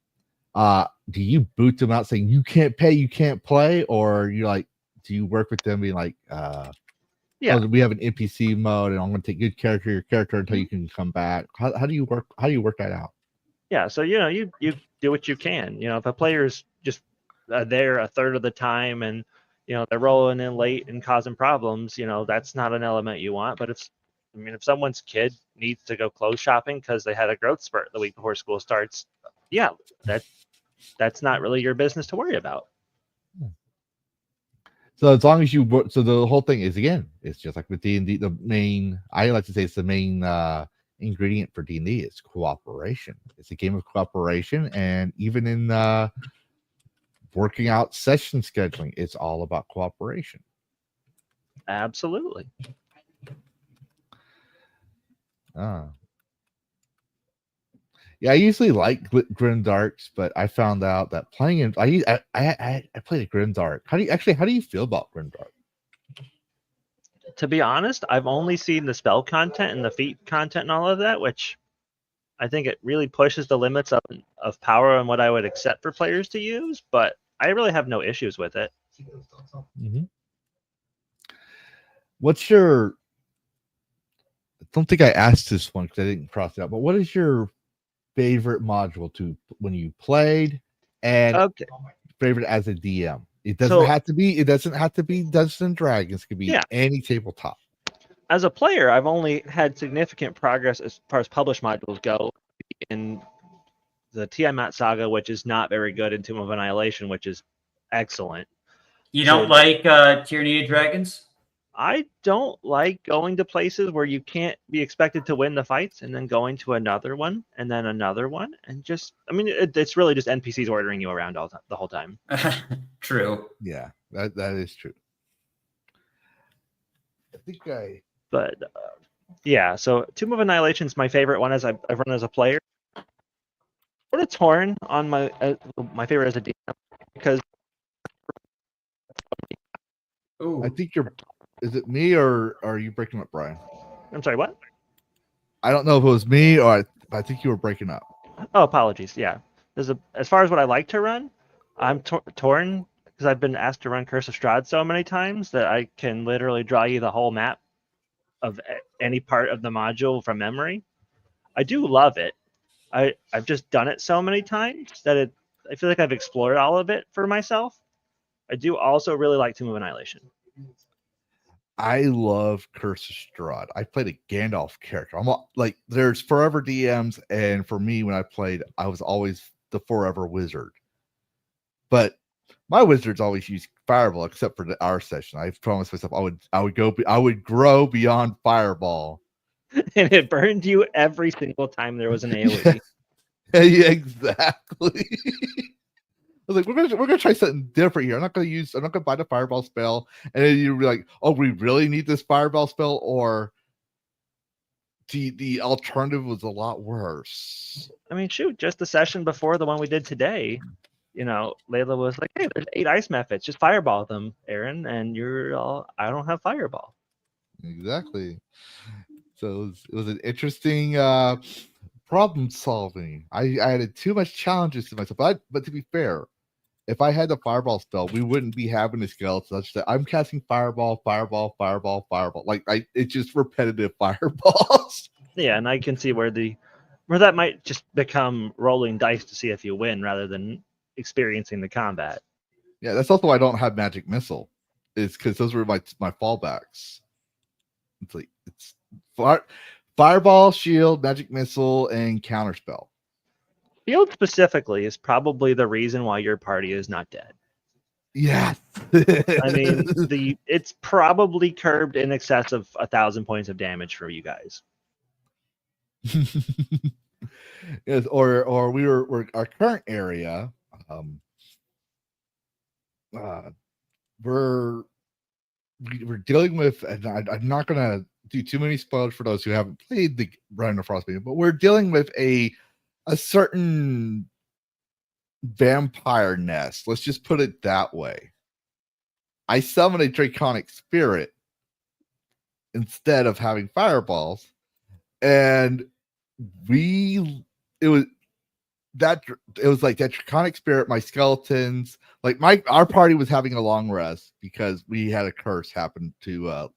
B: do you boot them out saying you can't pay, you can't play, or you like, do you work with them being like,
E: yeah,
B: we have an NPC mode and I'm going to take good care of your character until you can come back? How do you work that out?
E: Yeah, so you do what you can. If a player's just there a third of the time and they're rolling in late and causing problems, that's not an element you want. But if someone's kid needs to go clothes shopping because they had a growth spurt the week before school starts, yeah, that's not really your business to worry about.
B: So as long as you work, so the whole thing is, again, it's just like with D&D, the main, I like to say it's the main ingredient for D&D is cooperation. It's a game of cooperation, and even in working out session scheduling, it's all about cooperation.
E: Absolutely.
B: Yeah, I usually like grim darks, but I found out that playing in I played a grim dark. How do you feel about grim dark?
E: To be honest, I've only seen the spell content and the feat content and all of that, which I think it really pushes the limits of power and what I would accept for players to use, but I really have no issues with it.
B: Mm-hmm. What's your? I don't think I asked this one because I didn't cross it out. But what is your favorite module to when you played, and
E: Okay.
B: favorite as a DM? It doesn't have to be. It doesn't have to be Dungeons and Dragons. It could be any tabletop.
E: As a player, I've only had significant progress as far as published modules go in the Tiamat Saga, which is not very good, and Tomb of Annihilation, which is excellent.
D: You don't like Tyranny of Dragons?
E: I don't like going to places where you can't be expected to win the fights and then going to another one and then another one. And just, I mean, it's really just NPCs ordering you around the whole time.
D: True.
B: Yeah, that is true.
E: But yeah, so Tomb of Annihilation is my favorite one as I've run as a player. Sort of torn on my favorite as a DM because
B: I think is it me or are you breaking up, Brian?
E: I'm sorry, what?
B: I don't know if it was me or I think you were breaking up.
E: Oh, apologies. Yeah, as far as what I like to run, I'm torn because I've been asked to run Curse of Strahd so many times that I can literally draw you the whole map of any part of the module from memory. I do love it. I've just done it so many times that I feel like I've explored all of it for myself. I do also really like Tomb of Annihilation.
B: I love Curse of Strahd. I played a Gandalf character. I'm like, there's forever DMs, and for me, when I played, I was always the forever wizard. But my wizards always use Fireball, except for our session. I promised myself I would grow beyond Fireball.
E: And it burned you every single time there was an AoE.
B: Yeah, exactly. I was like, we're gonna try something different here. I'm not gonna buy the Fireball spell, and then you're like, oh, we really need this Fireball spell, or the alternative was a lot worse.
E: I mean, shoot, just the session before the one we did today, Layla was like, hey, there's 8 ice methods, just Fireball them, Aaron, and you're all, I don't have Fireball.
B: Exactly. So it was an interesting problem solving. I added too much challenges to myself, but to be fair, if I had the Fireball spell, we wouldn't be having the skeleton such that I'm casting Fireball. Like it's just repetitive fireballs.
E: Yeah, and I can see where that might just become rolling dice to see if you win rather than experiencing the combat.
B: Yeah, that's also why I don't have Magic Missile. It's because those were my fallbacks. It's like it's Fireball, Shield, Magic Missile, and Counterspell.
E: Shield specifically is probably the reason why your party is not dead.
B: Yeah.
E: I mean, it's probably curbed in excess of 1,000 points of damage for you guys.
B: Yes, or we're our current area. We're dealing with, and I'm not gonna do too many spoilers for those who haven't played the Run of Frost game, but we're dealing with a certain vampire nest. Let's just put it that way. I summon a draconic spirit instead of having fireballs, and it was like that draconic spirit, my skeletons, like our party was having a long rest because we had a curse happen to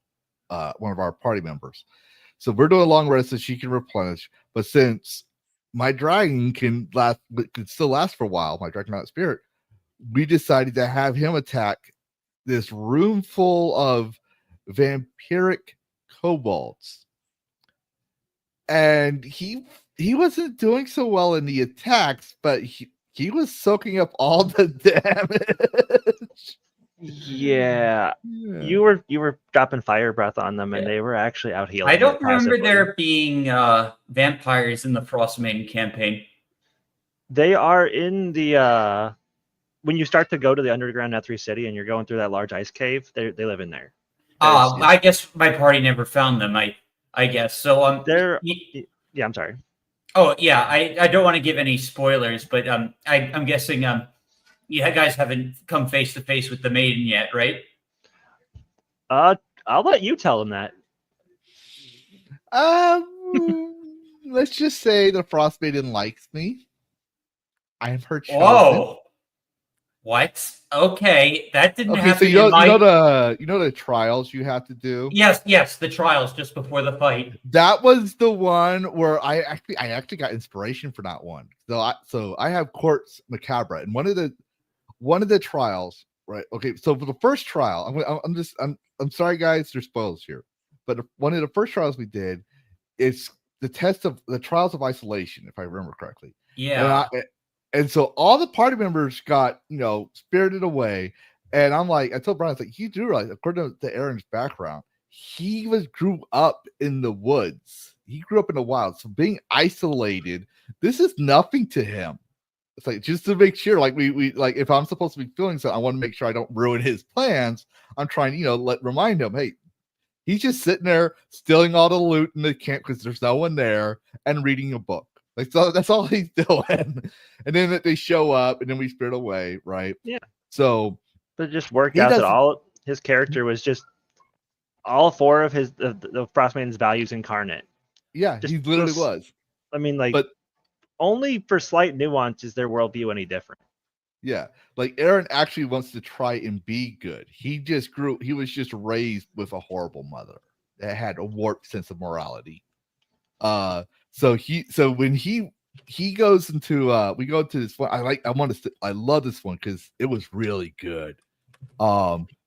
B: one of our party members. So we're doing a long rest so she can replenish. But since my dragon could still last for a while, my draconic spirit, we decided to have him attack this room full of vampiric kobolds. And he wasn't doing so well in the attacks, but he was soaking up all the damage.
E: Yeah. You were dropping fire breath on them, and they were actually out healing.
D: I don't remember there being vampires in the Frostmaiden campaign.
E: They are in the when you start to go to the underground Netherry City and you're going through that large ice cave. They live in there.
D: I guess my party never found them. I guess so.
E: Yeah, I'm sorry.
D: Oh yeah, I don't want to give any spoilers, but I'm guessing you guys haven't come face to face with the maiden yet, right?
E: I'll let you tell him that.
B: Let's just say the Frost Maiden likes me. I am her chosen.
D: Whoa. What? Okay, that didn't
B: Okay,
D: happen
B: so
D: in my...
B: you know the trials you have to do.
D: Yes, the trials just before the fight.
B: That was the one where I actually got inspiration for that one. So I have Quartz Macabre, and one of the trials, right? Okay, so for the first trial, I'm sorry guys, there's spoilers here, but one of the first trials we did is the trials of isolation, if I remember correctly.
D: Yeah.
B: And so all the party members got, spirited away. And I'm like, I told Brian, I was like, you do realize, according to Aaron's background, he grew up in the woods. He grew up in the wild. So being isolated, this is nothing to him. It's like, just to make sure, like we like, if I'm supposed to be feeling something, I want to make sure I don't ruin his plans. I'm trying, remind him, hey, he's just sitting there stealing all the loot in the camp because there's no one there and reading a book. Like, so that's all he's doing. And then they show up and then we spirit away, right?
E: Yeah.
B: So
E: but just worked out that all his character was just all four of the Frostmaiden's values incarnate.
B: Yeah, he literally was.
E: I mean, like, but only for slight nuance is their worldview any different.
B: Yeah, like Aaron actually wants to try and be good. He was just raised with a horrible mother that had a warped sense of morality. So when he goes into we go to this one, I love this one because it was really good.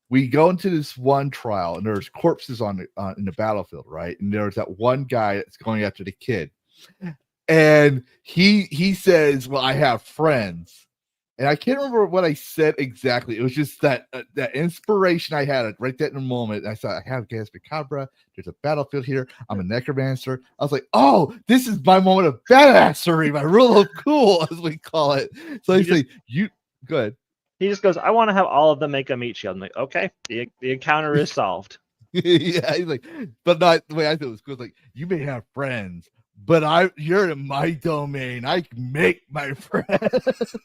B: We go into this one trial and there's corpses in the battlefield, right? And there's that one guy that's going after the kid, and he says, "Well, I have friends." And I can't remember what I said exactly. It was just that inspiration I had right there in the moment. I thought, I have Gas Macabre. There's a battlefield here. I'm a necromancer. I was like, oh, this is my moment of badassery, my rule of cool, as we call it. So he's like, you good.
E: He just goes, I want to have all of them make a meat shield. I'm like, okay, the encounter is solved.
B: Yeah, he's like, but not the way I thought it was cool. Like, you may have friends, but you're in my domain. I can make my friends.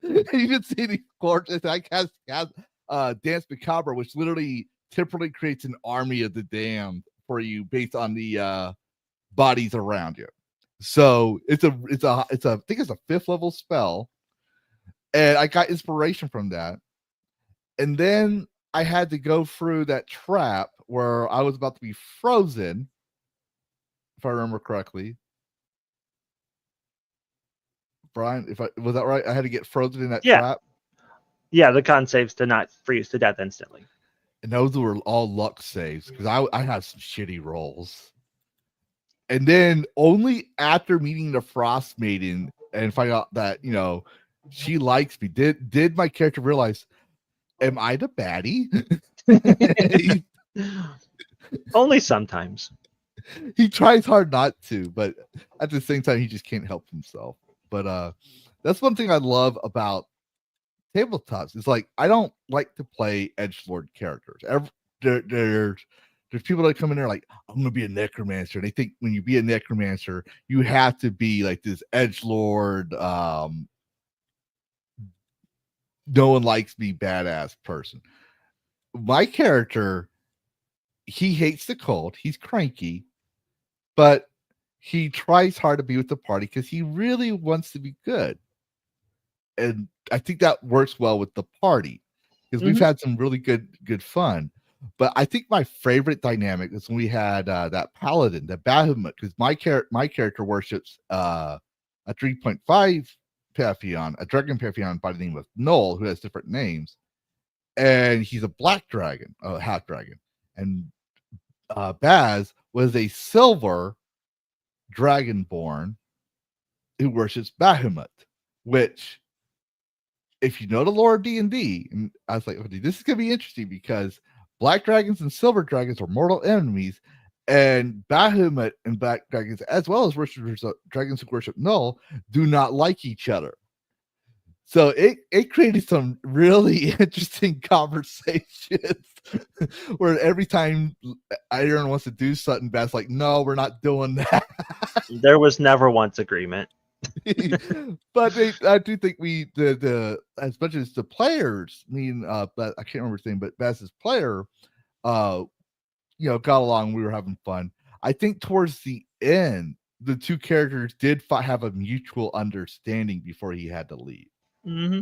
B: You can see the gorgeous. I cast Dance Macabre, which literally temporarily creates an army of the damned for you based on the bodies around you. So I think it's a 5th level spell, and I got inspiration from that. And then I had to go through that trap where I was about to be frozen, if I remember correctly. Brian, was that right? I had to get frozen in that trap.
E: Yeah, the con saves to not freeze to death instantly.
B: And those were all luck saves because I had some shitty rolls. And then only after meeting the Frost Maiden and finding out that she likes me, did my character realize, am I the baddie?
E: Only sometimes.
B: He tries hard not to, but at the same time, he just can't help himself. But that's one thing I love about tabletops. It's like I don't like to play edgelord characters. There's people that come in there like, I'm gonna be a necromancer. And they think when you be a necromancer, you have to be like this edgelord, no one likes me badass person. My character, he hates the cold, he's cranky, but he tries hard to be with the party because he really wants to be good. And I think that works well with the party because we've had some really good fun. But I think my favorite dynamic is when we had that paladin, the Bahamut, because my character worships a 3.5 Pantheon, a dragon Pantheon by the name of Null, who has different names. And he's a black dragon, a half dragon. And Baz was a silver dragonborn who worships Bahamut, which, if you know the lore of D&D, and I was like, okay, this is gonna be interesting because black dragons and silver dragons are mortal enemies, and Bahamut and black dragons, as well as dragons who worship Null, do not like each other. So it created some really interesting conversations where every time Iron wants to do something, Bath's like, no, we're not doing that.
E: There was never once agreement.
B: But I do think the as much as the players, but I can't remember his name, but as his player, got along. We were having fun. I think towards the end, the two characters did have a mutual understanding before he had to leave.
E: Mm-hmm.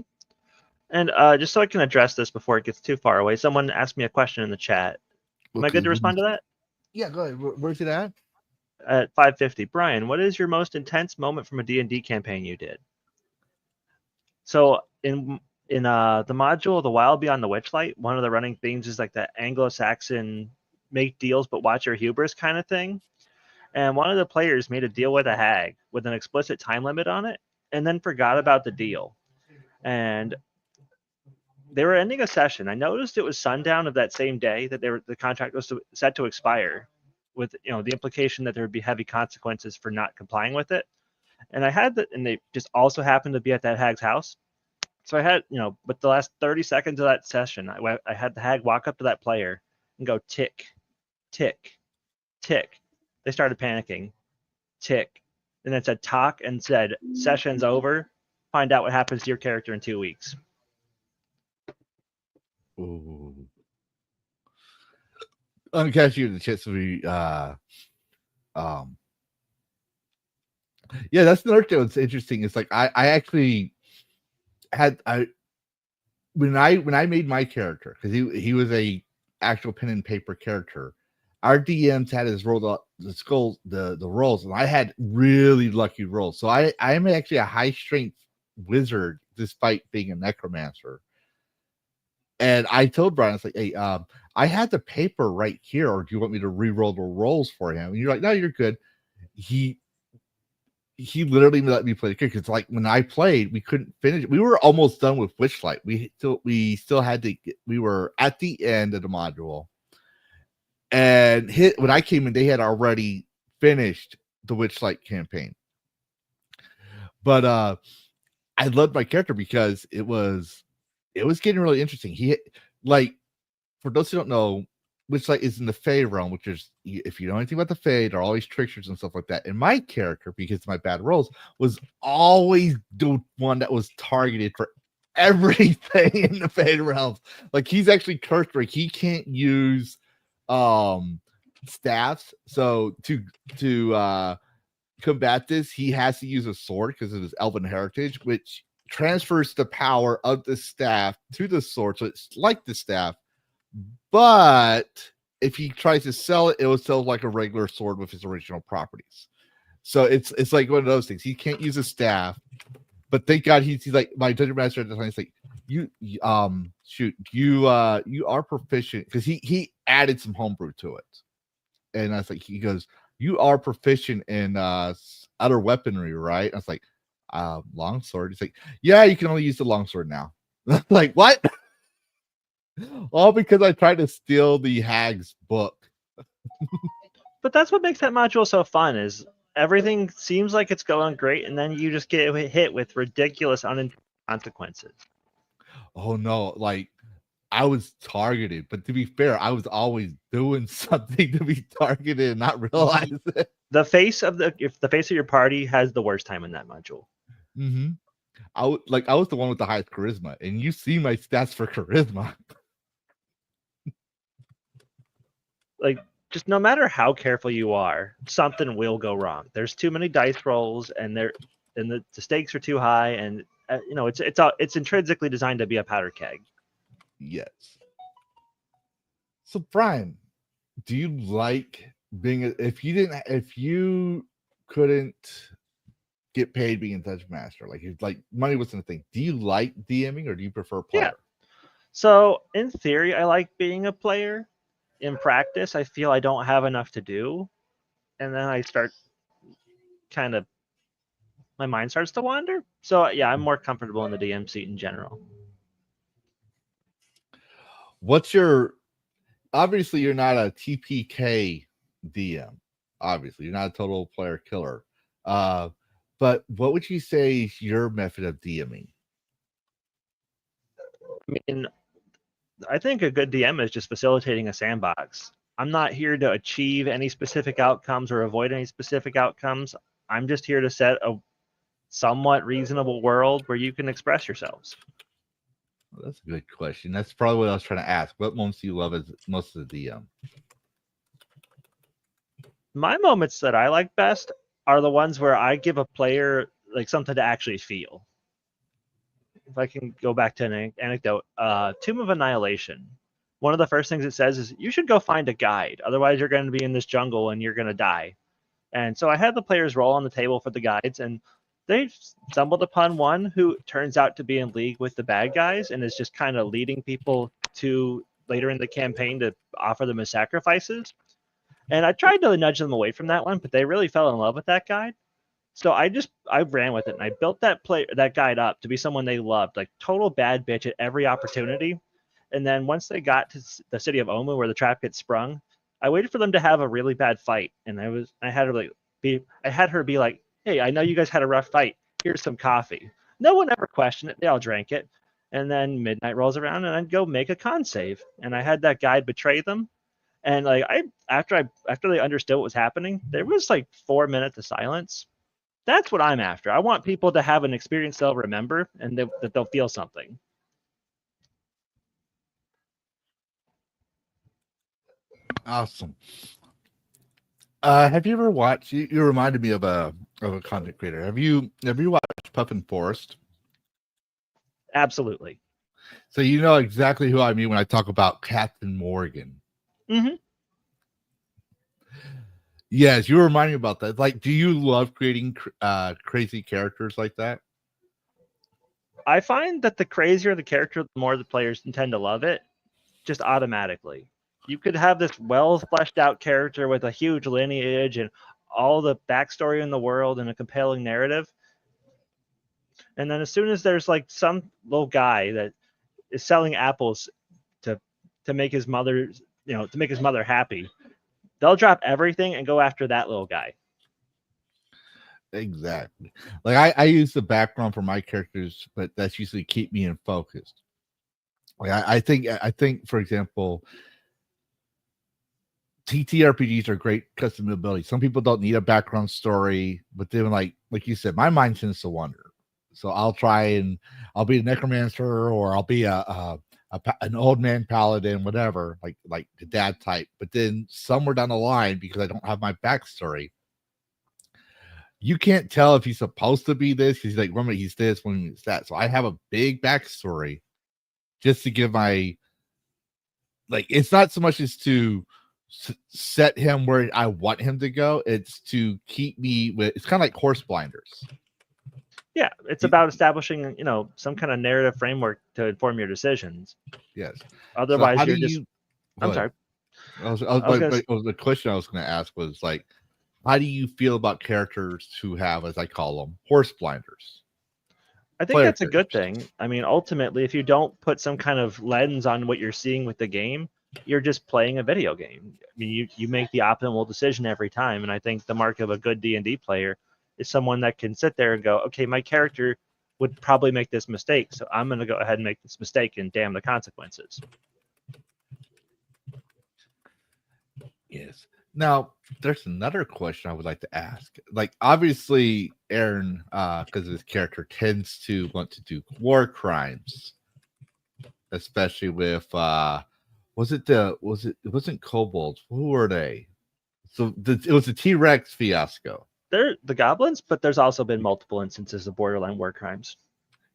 E: And just so I can address this before it gets too far away, someone asked me a question in the chat. Am I good to respond to that?
B: Yeah, go ahead. Where's it at?
E: At 550, Brian, what is your most intense moment from a D&D campaign you did? So in the module, The Wild Beyond the Witchlight, one of the running themes is like that Anglo-Saxon make deals but watch your hubris kind of thing. And one of the players made a deal with a hag with an explicit time limit on it, and then forgot about the deal. And they were ending a session. I noticed it was sundown of that same day that the contract was set to expire, with the implication that there would be heavy consequences for not complying with it. And and they just also happened to be at that hag's house. So I had, but the last 30 seconds of that session, I had the hag walk up to that player and go tick, tick, tick. They started panicking, tick, and then said talk and said session's over. Find out what happens to your character in 2 weeks.
B: Ooh. I'm gonna catch you in the chance to be yeah, that's another thing that's interesting. It's like I actually had when I made my character, because he was a actual pen and paper character, our DMs had his roll the rolls, and I had really lucky rolls. So I am actually a high strength wizard despite being a necromancer. And I told Brian, it's like, hey, I had the paper right here, or do you want me to re-roll the rolls for him? And you're like, no, you're good. He literally let me play the character. It's like when I played, we couldn't finish. We were almost done with Witchlight. We still had to. We were at the end of the module, and when I came in, they had already finished the Witchlight campaign. But I loved my character because it was getting really interesting. He, like, for those who don't know, Witchlight is in the Fae realm, which is, if you know anything about the Fae, there are always tricksters and stuff like that. And my character, because of my bad rolls, was always the one that was targeted for everything in the Fae realms. Like, he's actually cursed where he can't use staffs. So to combat this, he has to use a sword because of his elven heritage, which transfers the power of the staff to the sword. So it's like the staff, but if he tries to sell it, it will sell like a regular sword with his original properties. So it's like one of those things. He can't use a staff, but thank God he's like my dungeon master at the time. He's like, you are proficient, because he added some homebrew to it, and I was like, he goes, you are proficient in other weaponry, right? I was like, longsword. He's like, yeah, you can only use the longsword now. Like, what? All because I tried to steal the hag's book.
E: But that's what makes that module so fun, is everything seems like it's going great, and then you just get hit with ridiculous consequences.
B: Oh no, like, I was targeted, but to be fair, I was always doing something to be targeted and not realize it.
E: The face of your party has the worst time in that module.
B: Mm-hmm. I was the one with the highest charisma, and you see my stats for charisma.
E: Like, just no matter how careful you are, something will go wrong. There's too many dice rolls, and the stakes are too high, and it's intrinsically designed to be a powder keg.
B: Yes. So, Brian, do you like being if you couldn't get paid being a dungeon master, like if money wasn't a thing, do you like DMing or do you prefer player?
E: Yeah. So in theory, I like being a player. In practice, I feel I don't have enough to do, and then I start my mind starts to wander. So yeah, I'm more comfortable in the DM seat in general.
B: Obviously you're not a TPK DM. Obviously, you're not a total player killer. But what would you say is your method of DMing?
E: I mean, I think a good DM is just facilitating a sandbox. I'm not here to achieve any specific outcomes or avoid any specific outcomes. I'm just here to set a somewhat reasonable world where you can express yourselves.
B: Well, that's a good question. That's probably what I was trying to ask. What moments do you love as most of the DM?
E: My moments that I like best are the ones where I give a player like something to actually feel. If I can go back to an anecdote, Tomb of Annihilation. One of the first things it says is you should go find a guide. Otherwise, you're going to be in this jungle and you're going to die. And so I had the players roll on the table for the guides, and they stumbled upon one who turns out to be in league with the bad guys and is just kind of leading people to later in the campaign to offer them as sacrifices. And I tried to nudge them away from that one, but they really fell in love with that guide. So I ran with it and I built that guide up to be someone they loved, like total bad bitch at every opportunity. And then once they got to the city of Omu where the trap gets sprung, I waited for them to have a really bad fight, and I had her be like, "Hey, I know you guys had a rough fight. Here's some coffee." No one ever questioned it. They all drank it. And then midnight rolls around and I'd go make a con save. And I had that guide betray them. And like after they understood what was happening, there was like 4 minutes of silence. That's what I'm after. I want people to have an experience they'll remember and that they'll feel something.
B: Awesome. Have you ever watched? You reminded me of a content creator. Have you watched Puffin Forest?
E: Absolutely.
B: So you know exactly who I mean when I talk about Captain Morgan.
E: Mm-hmm.
B: Yes, you were reminding me about that. Like, do you love creating crazy characters like that?
E: I find that the crazier the character, the more the players tend to love it, just automatically. You could have this well fleshed out character with a huge lineage and all the backstory in the world and a compelling narrative. And then as soon as there's like some little guy that is selling apples to make his mother, happy, they'll drop everything and go after that little guy.
B: Exactly. Like I use the background for my characters, but that's usually keep me in focus. Like I think, for example, TTRPGs are great customability. Some people don't need a background story, but then like you said, my mind tends to wander. So I'll be a necromancer, or I'll be an old man paladin, whatever, like the dad type. But then somewhere down the line, because I don't have my backstory, you can't tell if he's supposed to be this, because he's like, remember, he's this, when he's that. So I have a big backstory just to give my, like, it's not so much as to set him where I want him to go. It's to keep me with, it's kind of like horse blinders.
E: Yeah, it's about establishing, some kind of narrative framework to inform your decisions.
B: Yes.
E: Otherwise,
B: so
E: you're just. I'm sorry.
B: The question I was going to ask was like, how do you feel about characters who have, as I call them, horse blinders?
E: I think that's a good thing. I mean, ultimately, if you don't put some kind of lens on what you're seeing with the game, you're just playing a video game. I mean, you make the optimal decision every time, and I think the mark of a good D&D player is someone that can sit there and go, okay, my character would probably make this mistake, so I'm going to go ahead and make this mistake and damn the consequences.
B: Yes. Now, there's another question I would like to ask. Like, obviously, Aaron, because his character tends to want to do war crimes, especially with it wasn't kobolds. Who were they? So it was a T-Rex fiasco.
E: They're the goblins, but there's also been multiple instances of borderline war crimes.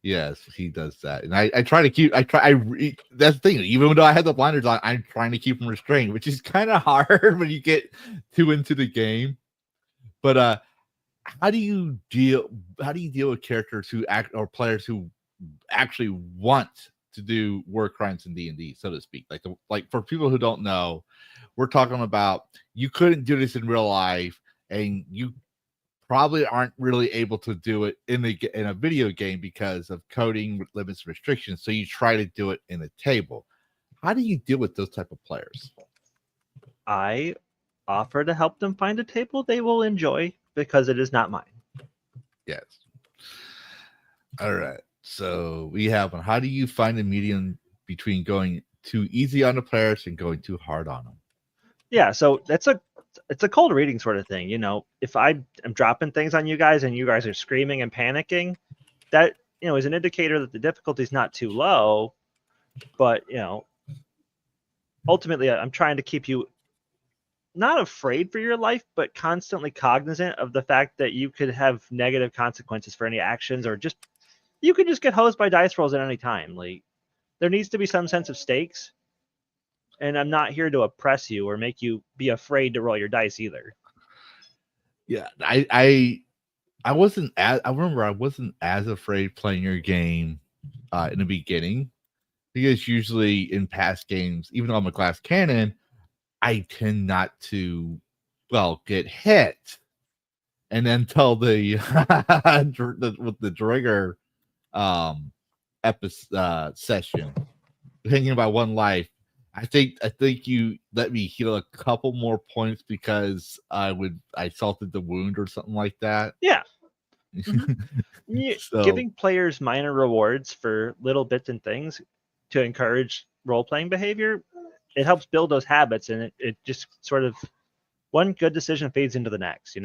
B: Yes, he does that, and I try to keep. That's the thing. Even though I had the blinders on, I'm trying to keep him restrained, which is kind of hard when you get too into the game. But how do you deal with characters who act, or players who actually want to do war crimes in D&D, so to speak? Like for people who don't know, we're talking about you couldn't do this in real life, and you probably aren't really able to do it in a video game because of coding limits and restrictions. So you try to do it in a table. How do you deal with those type of players?
E: I offer to help them find a table they will enjoy because it is not mine.
B: Yes. All right. So we have one. How do you find a medium between going too easy on the players and going too hard on them?
E: Yeah, so it's a cold reading sort of thing. If I am dropping things on you guys and you guys are screaming and panicking, that is an indicator that the difficulty is not too low. But ultimately, I'm trying to keep you not afraid for your life, but constantly cognizant of the fact that you could have negative consequences for any actions, or just you could just get hosed by dice rolls at any time. Like, there needs to be some sense of stakes, and I'm not here to oppress you or make you be afraid to roll your dice either.
B: Yeah, I wasn't as I remember I wasn't as afraid playing your game in the beginning, because usually in past games, even though I'm a glass cannon, I tend not to get hit. And then until the with the trigger episode session, thinking about one life, I think you let me heal a couple more points because I salted the wound or something like that.
E: Yeah.
B: So,
E: giving players minor rewards for little bits and things to encourage role-playing behavior, it helps build those habits, and it just sort of, one good decision feeds into the next,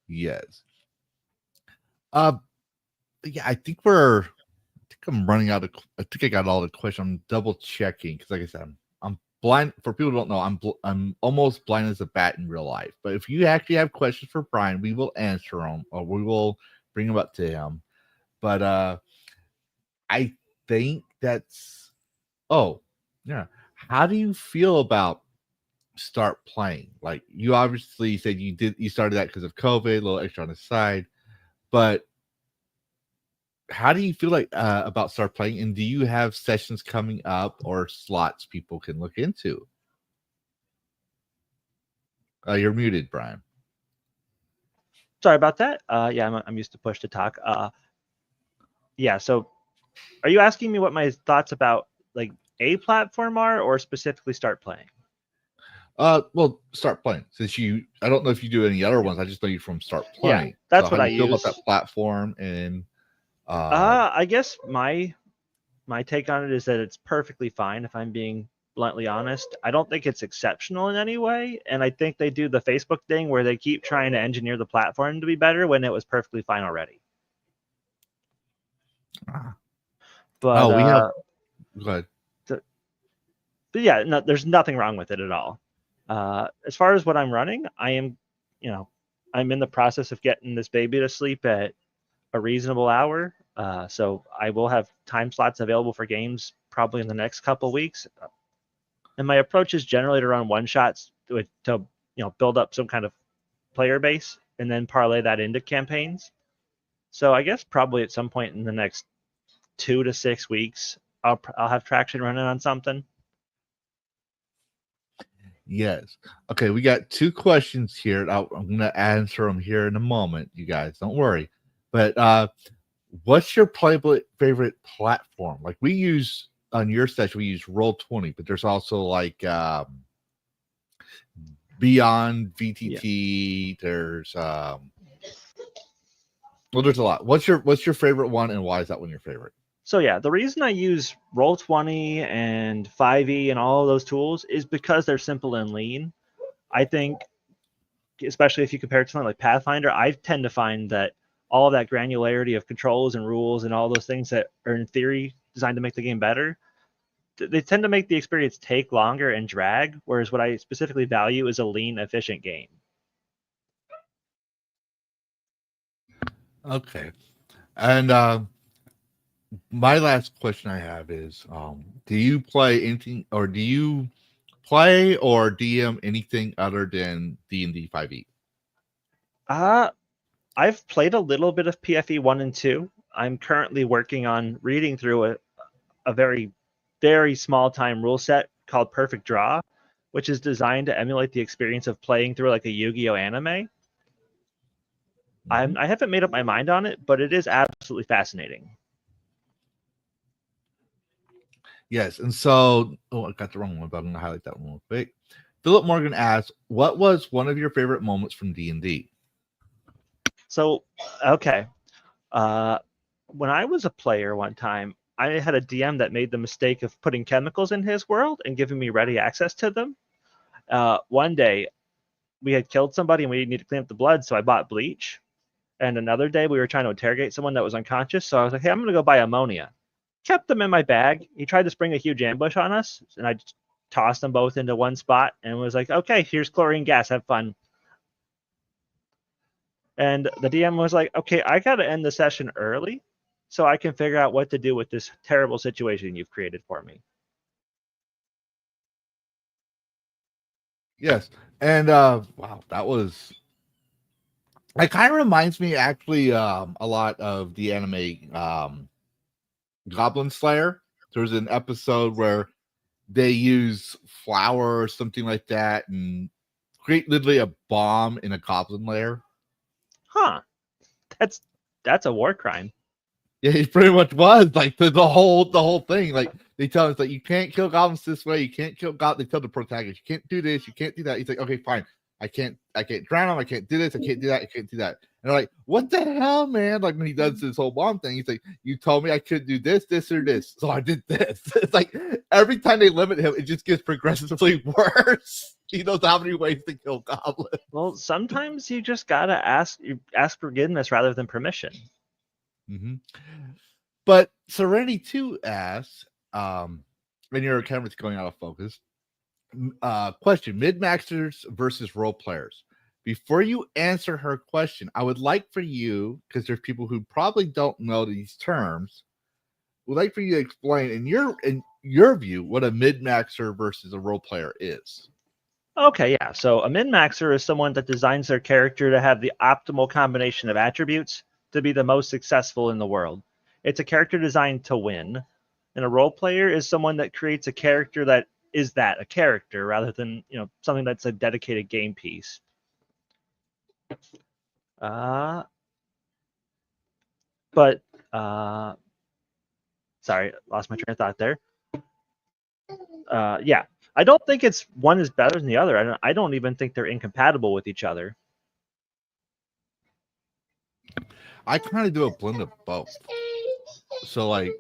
B: yes. Yeah, I think I'm running out of. I think I got all the questions. I'm double checking because, like I said, I'm blind. For people who don't know, I'm almost blind as a bat in real life. But if you actually have questions for Brian, we will answer them, or we will bring them up to him. But I think that's. Oh, yeah. How do you feel about start playing? Like, you obviously said you started that because of COVID, a little extra on the side, but how do you feel like about start playing, and do you have sessions coming up or slots people can look into? You're muted, Brian.
E: Sorry about that. Yeah, I'm used to push to talk. Yeah, so are you asking me what my thoughts about like a platform are, or specifically start playing?
B: Well, start playing. Since I don't know if you do any other ones. I just know you from start playing.
E: Yeah, that's
B: so
E: what
B: how
E: I
B: do you feel
E: use.
B: about that platform? And
E: I guess my take on it is that it's perfectly fine, if I'm being bluntly honest. I don't think it's exceptional in any way, and I think they do the Facebook thing where they keep trying to engineer the platform to be better when it was perfectly fine already. But
B: we have. Go ahead.
E: but yeah, no, there's nothing wrong with it at all. As far as what I'm running, I'm in the process of getting this baby to sleep at a reasonable hour. So I will have time slots available for games probably in the next couple weeks. And my approach is generally to run one shots to build up some kind of player base and then parlay that into campaigns. So I guess probably at some point in the next 2 to 6 weeks, I'll have traction running on something.
B: Yes. Okay, we got 2 questions here. I'm going to answer them here in a moment, you guys. Don't worry. But what's your favorite platform? Like, we use on your session, we use Roll20, but there's also like Beyond VTT. Yeah. There's there's a lot. What's your favorite one, and why is that one your favorite?
E: So yeah, the reason I use Roll20 and 5e and all of those tools is because they're simple and lean. I think, especially if you compare it to something like Pathfinder, I tend to find that all of that granularity of controls and rules and all those things that are in theory designed to make the game better, they tend to make the experience take longer and drag, whereas what I specifically value is a lean, efficient game.
B: Okay. And my last question I have is, do you play anything, or do you play or DM anything other than D&D 5e?
E: I've played a little bit of PFE 1 and 2. I'm currently working on reading through a very, very small time rule set called Perfect Draw, which is designed to emulate the experience of playing through like a Yu-Gi-Oh anime. I haven't made up my mind on it, but it is absolutely fascinating.
B: Yes, and so I got the wrong one, but I'm gonna highlight that one real quick. Philip Morgan asks, "What was one of your favorite moments from D&D?"
E: So, okay, when I was a player one time, I had a DM that made the mistake of putting chemicals in his world and giving me ready access to them. One day, we had killed somebody and we needed to clean up the blood, so I bought bleach. And another day, we were trying to interrogate someone that was unconscious, so I was like, hey, I'm going to go buy ammonia. Kept them in my bag. He tried to spring a huge ambush on us, and I just tossed them both into one spot and was like, okay, here's chlorine gas, have fun. And the DM was like, okay, I got to end the session early so I can figure out what to do with this terrible situation you've created for me.
B: Yes. And wow, that was, it kind of reminds me actually a lot of the anime Goblin Slayer. There's an episode where they use flour or something like that and create literally a bomb in a goblin lair.
E: Huh. That's a war crime.
B: Yeah, it pretty much was like the whole thing. Like they tell us like you can't kill goblins this way, you can't kill goblins. They tell the protagonist you can't do this, you can't do that. He's like, okay, fine, I can't drown him, I can't do this, I can't do that, I can't do that. And they're like, what the hell, man? Like when he does this whole bomb thing, he's like, you told me I could do this, this, or this, so I did this. It's like every time they limit him, it just gets progressively worse. He knows how many ways to kill goblins.
E: Well, sometimes you just gotta ask forgiveness rather than permission.
B: Mm-hmm. But Serenity 2 asks, when your camera's going out of focus, question, mid-maxers versus role players. Before you answer her question, I would like for you, because there's people who probably don't know these terms, would like for you to explain in your view what a mid-maxer versus a role player is.
E: Okay, yeah. So a min-maxer is someone that designs their character to have the optimal combination of attributes to be the most successful in the world. It's a character designed to win. And a role player is someone that creates a character that is a character rather than, something that's a dedicated game piece. Sorry, lost my train of thought there. Yeah, I don't think it's one is better than the other. I don't even think they're incompatible with each other.
B: I kind of do a blend of both. So like,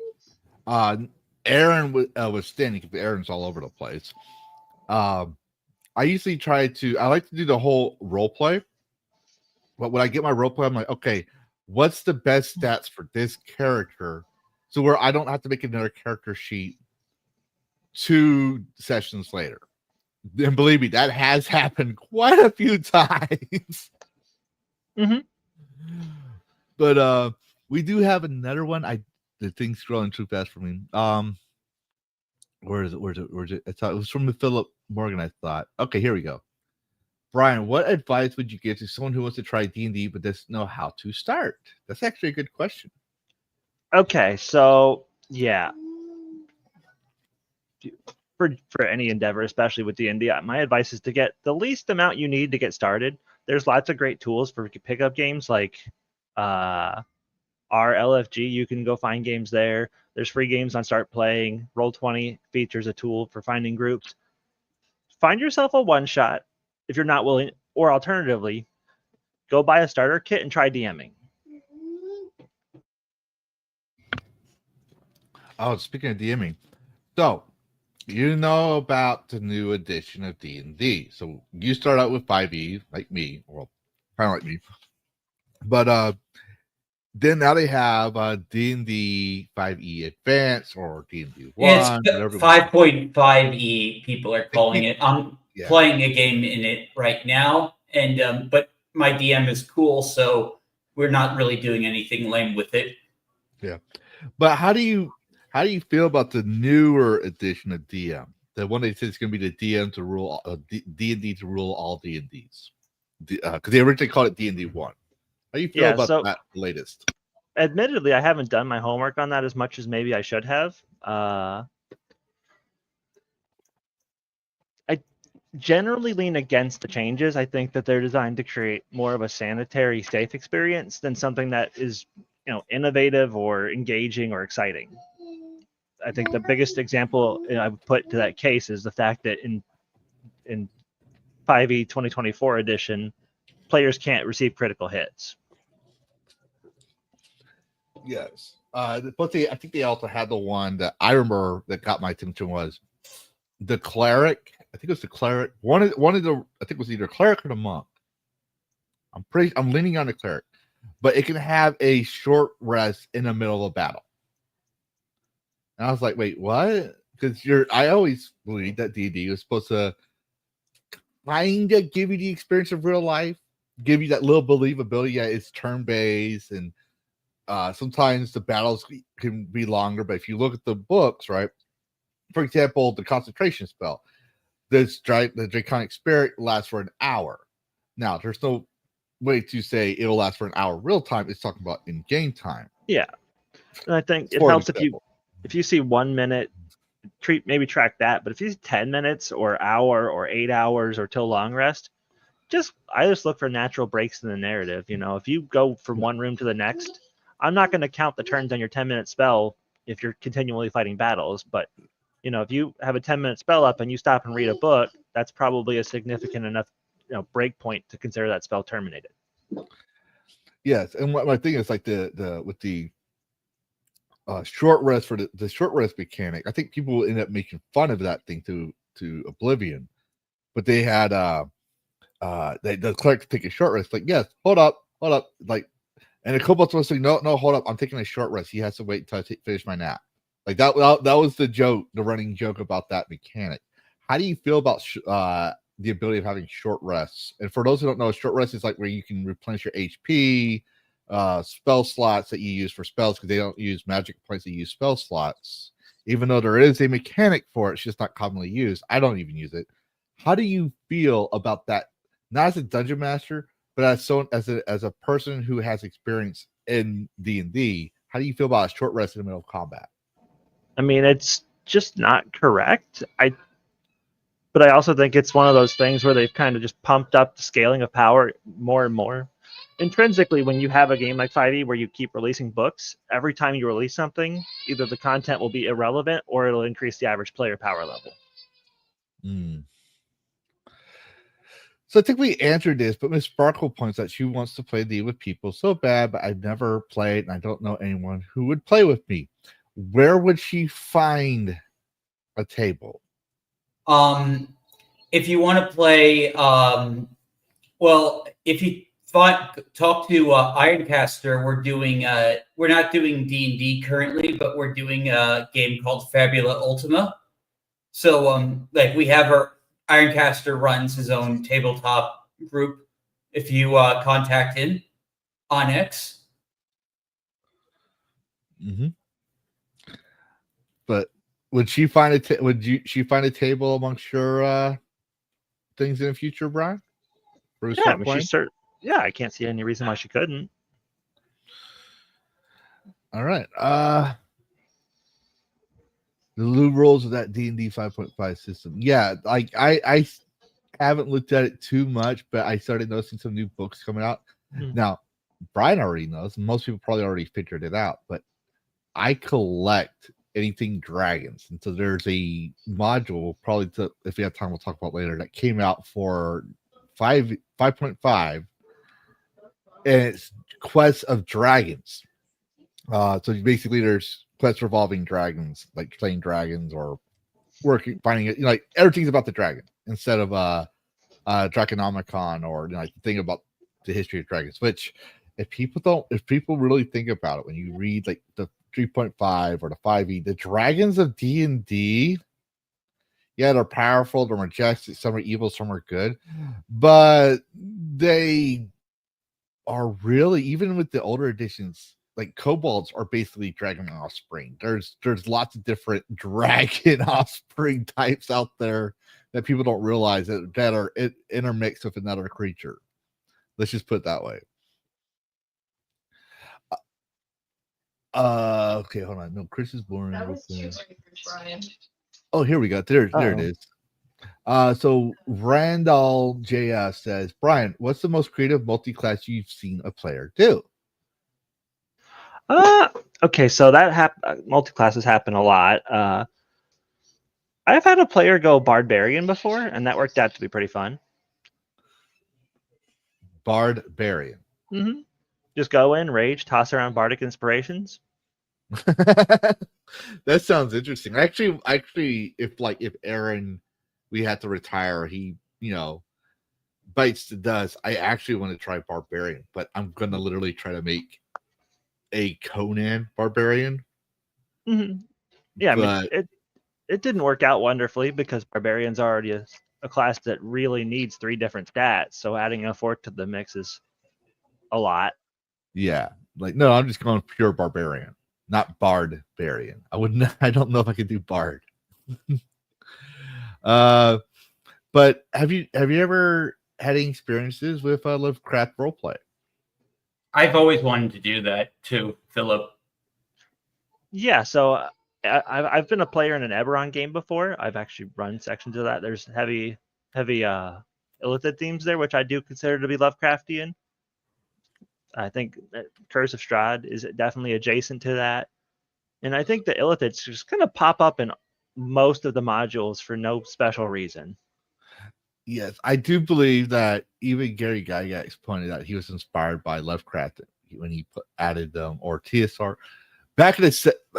B: Aaron was standing because Aaron's all over the place. I usually I like to do the whole role play. But when I get my role play, I'm like, okay, what's the best stats for this character? So where I don't have to make another character sheet 2 sessions later. And believe me, that has happened quite a few times.
E: Mm-hmm.
B: But we do have another one. The thing's scrolling too fast for me. Where is it? I thought it was from Philip Morgan, I thought. Okay, here we go. Brian, what advice would you give to someone who wants to try D&D but doesn't know how to start? That's actually a good question.
E: Okay, so yeah. For any endeavor, especially with D&D, my advice is to get the least amount you need to get started. There's lots of great tools for pickup games like RLFG. You can go find games there. There's free games on Start Playing. Roll20 features a tool for finding groups. Find yourself a one-shot if you're not willing, or alternatively, go buy a starter kit and try DMing.
B: Oh, speaking of DMing, so you know about the new edition of D&D. So you start out with 5e, like me, well, kind of like me. But then now they have D&D 5e Advanced or D&D 1.
D: It's 5.5e, people are calling it. I'm playing a game in it right now, and but my DM is cool, so we're not really doing anything lame with it.
B: Yeah. But how do you feel about the newer edition of DM? The one that says it's going to be the DM to rule D&D to rule all D&Ds. Because they originally called it D&D 1. How do you feel about that latest?
E: Admittedly, I haven't done my homework on that as much as maybe I should have. I generally lean against the changes. I think that they're designed to create more of a sanitary, safe experience than something that is, innovative or engaging or exciting. I think the biggest example I would put to that case is the fact that in 5e 2024 edition, players can't receive critical hits.
B: Yes. But I think they also had the one that I remember that got my attention was the cleric. I think it was the cleric. One of the I think it was either cleric or the monk. I'm leaning on the cleric, but it can have a short rest in the middle of battle. And I was like, wait, what? Because I always believed that D&D was supposed to kind of give you the experience of real life, give you that little believability. Yeah, it's turn-based, and sometimes the battles can be longer. But if you look at the books, right? For example, the concentration spell, the draconic spirit lasts for an hour. Now, there's no way to say it'll last for an hour real time. It's talking about in game time.
E: Yeah, and I think it
B: For
E: helps
B: example.
E: if you see 1 minute, maybe track that. But if you see 10 minutes or hour or 8 hours or till long rest, I just look for natural breaks in the narrative. You know, if you go from one room to the next, I'm not going to count the turns on your 10-minute spell if you're continually fighting battles. But you know, if you have a 10-minute spell up and you stop and read a book, that's probably a significant enough, break point to consider that spell terminated.
B: Yes, and what my thing is like with the short rest for the short rest mechanic, I think people end up making fun of that thing to oblivion. But they had the cleric to take a short rest, like, yes, hold up, like, and the kobolds was saying, no, hold up, I'm taking a short rest. He has to wait until I finish my nap. Like that was the joke, the running joke about that mechanic. How do you feel about the ability of having short rests? And for those who don't know, short rest is like where you can replenish your HP, spell slots that you use for spells, because they don't use magic points, they use spell slots. Even though there is a mechanic for it, it's just not commonly used. I don't even use it. How do you feel about that? Not as a dungeon master, but as a person who has experience in D&D, how do you feel about a short rest in the middle of combat?
E: I mean, it's just not correct. But I also think it's one of those things where they've kind of just pumped up the scaling of power more and more. Intrinsically, when you have a game like 5e where you keep releasing books, every time you release something, either the content will be irrelevant or it'll increase the average player power level.
B: So I think we answered this, but Miss Sparkle points out she wants to play D with people so bad, but I've never played and I don't know anyone who would play with me. Where would she find a table?
D: If you want to play, well, if you talk to Ironcaster, we're not doing D&D currently, but we're doing a game called Fabula Ultima. So, like, we have our Ironcaster runs his own tabletop group. If you contact him on X.
B: Mm-hmm. But would she find she find a table amongst your things in the future, Brian?
E: Yeah, I mean, I can't see any reason why she couldn't.
B: All right. The new rules of that D&D 5.5 system. Yeah, like I haven't looked at it too much, but I started noticing some new books coming out. Now, Brian already knows. Most people probably already figured it out, but I collect anything dragons. And so there's a module, if we have time, we'll talk about later, that came out for 5.5, and it's quests of dragons. So basically there's quests revolving dragons, like playing dragons or finding it, like everything's about the dragon instead of Draconomicon or like the thing about the history of dragons. Which if people really think about it, when you read like the 3.5 or the 5e, the dragons of D&D, yeah, they're powerful, they're majestic, some are evil, some are good, but they are really, even with the older editions, like kobolds are basically dragon offspring. There's lots of different dragon offspring types out there that people don't realize that are intermixed with another creature. Let's just put it that way. Okay, hold on. No, Chris is boring.
F: That was too quick for Brian.
B: Oh, here we go. There it is. So Randall JS says, Brian, what's the most creative multi-class you've seen a player do?
E: Okay, so that multi-classes happen a lot. I've had a player go Barbarian before, and that worked out to be pretty fun.
B: Barbarian.
E: Mm-hmm. Just go in, rage, toss around bardic inspirations.
B: That sounds interesting. Actually, if Aaron, we had to retire, he bites the dust. I actually want to try Barbarian, but I'm gonna literally try to make a Conan Barbarian.
E: Mm-hmm. Yeah, I mean
B: But
E: it didn't work out wonderfully because Barbarian's already a class that really needs 3 different stats. So adding a 4th to the mix is a lot.
B: yeah, no, I'm just going pure Barbarian, not Barbarian. I don't know if I could do Bard. But have you ever had any experiences with Lovecraft roleplay?
D: I've always wanted to do that too, Philip.
E: Yeah, so I've been a player in an Eberron game before. I've actually run sections of that. There's heavy Illithid themes there, which I do consider to be Lovecraftian. I think Curse of Strahd is definitely adjacent to that. And I think the Illithids just kind of pop up in most of the modules for no special reason.
B: Yes, I do believe that even Gary Gygax pointed out he was inspired by Lovecraft when he added or TSR. Back in I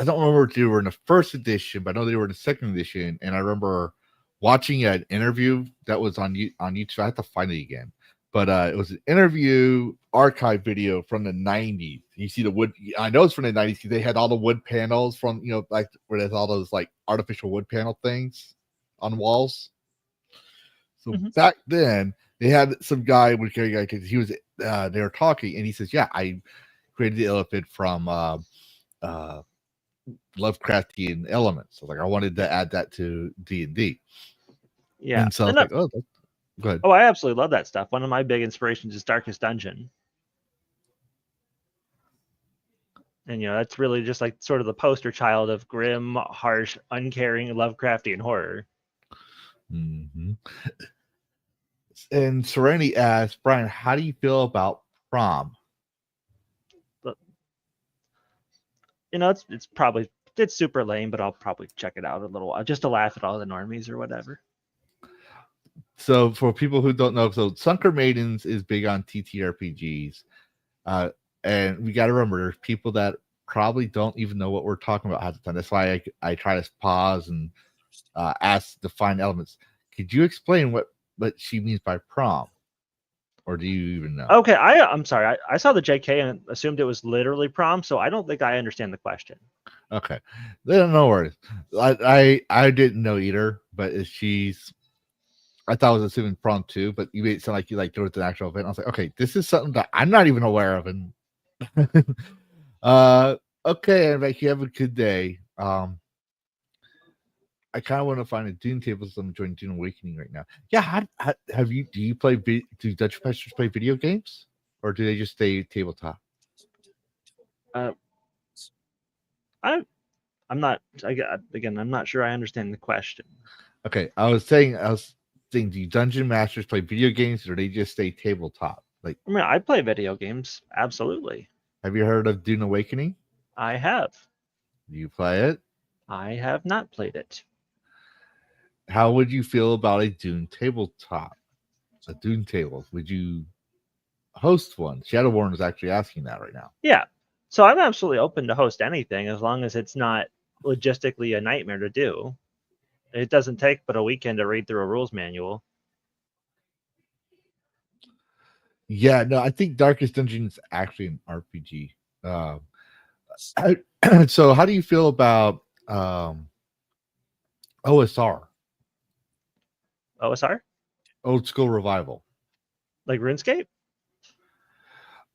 B: don't remember if they were in the first edition, but I know they were in the second edition. And I remember watching an interview that was on YouTube. I have to find it again. But it was an interview archive video from the 90s. You see the wood. I know it's from the 90s because they had all the wood panels from, like where there's all those like artificial wood panel things on walls. So back then, they had some guy with Gary Guy because he was they were talking and he says, "Yeah, I created the elephant from Lovecraftian elements. So like I wanted to add that to D&D."
E: Yeah,
B: and so I was like, "Oh, go ahead."
E: Oh, I absolutely love that stuff. One of my big inspirations is Darkest Dungeon. And, that's really just like sort of the poster child of grim, harsh, uncaring, Lovecraftian horror.
B: Mm-hmm. And Serenity asks, Brian, how do you feel about prom?
E: But, it's super lame, but I'll probably check it out a little while just to laugh at all the normies or whatever.
B: So for people who don't know, so Sunker Maidens is big on TTRPGs. And we got to remember, there's people that probably don't even know what we're talking about half the time. That's why I try to pause and ask define elements. Could you explain what she means by prom? Or do you even know?
E: Okay, I'm sorry. I saw the JK and assumed it was literally prom, so I don't think I understand the question.
B: Okay. No worries. I didn't know either, but I thought I was assuming prom too, but you made it sound like you like go to the actual event. I was like, okay, this is something that I'm not even aware of. And okay, and you have a good day. I kind of want to find a Dune table, so I'm enjoying Dune Awakening right now. Yeah, how do you play? Do Dutch Pesters play video games, or do they just stay tabletop?
E: I'm not. Again, I'm not sure I understand the question.
B: Okay, I was saying, do Dungeon Masters play video games, or do they just stay tabletop? Like,
E: I mean, I play video games. Absolutely.
B: Have you heard of Dune Awakening?
E: I have.
B: Do you play it?
E: I have not played it.
B: How would you feel about a Dune tabletop? A Dune table? Would you host one? Shadowborn is actually asking that right now.
E: Yeah. So I'm absolutely open to host anything as long as it's not logistically a nightmare to do. It doesn't take but a weekend to read through a rules manual.
B: Yeah, no, I think Darkest Dungeon is actually an RPG. So how do you feel about OSR?
E: OSR?
B: Old School Revival.
E: Like RuneScape?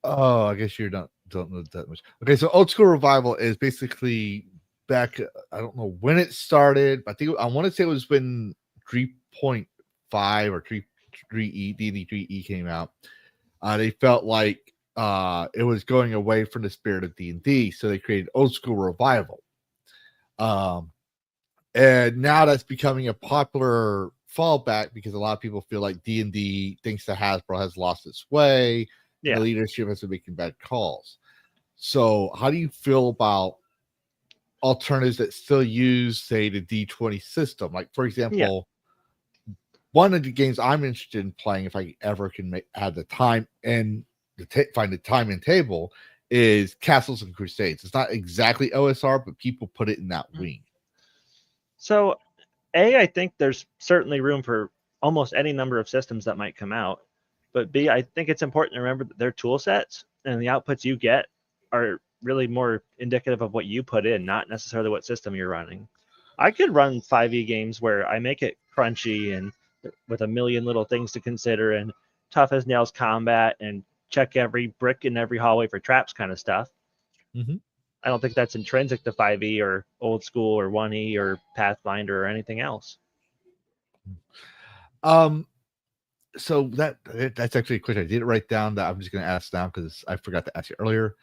B: Oh, I guess you don't know that much. Okay, so Old School Revival is basically back. I don't know when it started, but I want to say it was when 3.5 or 3.3e DD3e came out. They felt like it was going away from the spirit of D&D, so they created Old School Revival. And now that's becoming a popular fallback because a lot of people feel like D&D thinks that Hasbro has lost its way. Yeah. The leadership has been making bad calls. So how do you feel about alternatives that still use, say, the D20 system? Like, for example, one of the games I'm interested in playing, if I ever can have the time and find the time and table, is Castles and Crusades. It's not exactly OSR, but people put it in that wing.
E: So, I think there's certainly room for almost any number of systems that might come out. But B, I think it's important to remember that their tool sets and the outputs you get are really more indicative of what you put in, not necessarily what system you're running. I could run 5e games where I make it crunchy and with a million little things to consider and tough as nails combat and check every brick in every hallway for traps kind of stuff.
B: Mhm.
E: I don't think that's intrinsic to 5e or old school or 1e or Pathfinder or anything else.
B: So that's actually a question I didn't write down that I'm just going to ask now because I forgot to ask you earlier.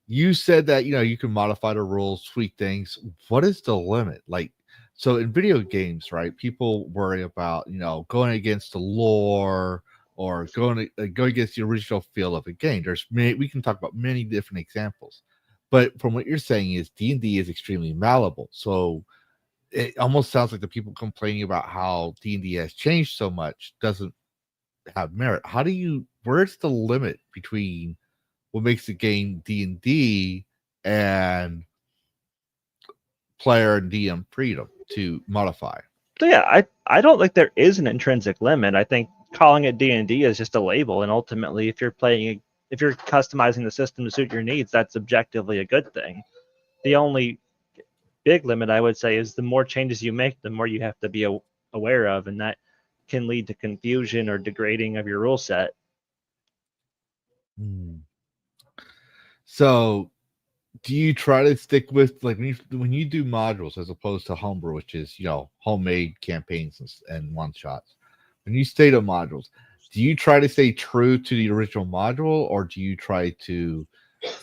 B: You said that you can modify the rules, tweak things. What is the limit? Like, so in video games, right? People worry about going against the lore or going against the original feel of a game. We can talk about many different examples, but from what you're saying is D&D is extremely malleable. So it almost sounds like the people complaining about how D&D has changed so much doesn't have merit. Where's the limit between what makes the game D&D and player and DM freedom to modify?
E: So yeah, I don't think there is an intrinsic limit. I think calling it D&D is just a label, and ultimately, if you're customizing the system to suit your needs, that's objectively a good thing. The only big limit I would say is the more changes you make, the more you have to be aware of, and that can lead to confusion or degrading of your rule set.
B: So do you try to stick with like when you do modules as opposed to homebrew, which is homemade campaigns and one shots? When you stay to modules, do you try to stay true to the original module, or do you try to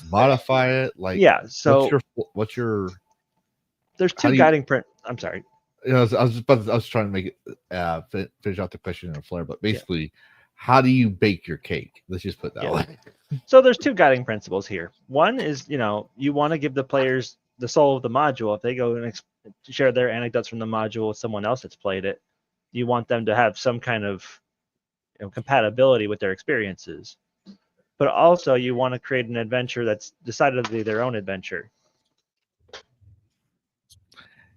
B: modify it? Like,
E: yeah. So
B: what's your
E: there's two guiding I'm sorry.
B: I was trying to make it finish out the question in a flare, but basically, how do you bake your cake? Let's just put it that way.
E: So there's two guiding principles here. One is, you want to give the players the soul of the module. If they go and share their anecdotes from the module with someone else that's played it, you want them to have some kind of compatibility with their experiences. But also you want to create an adventure that's decidedly their own adventure.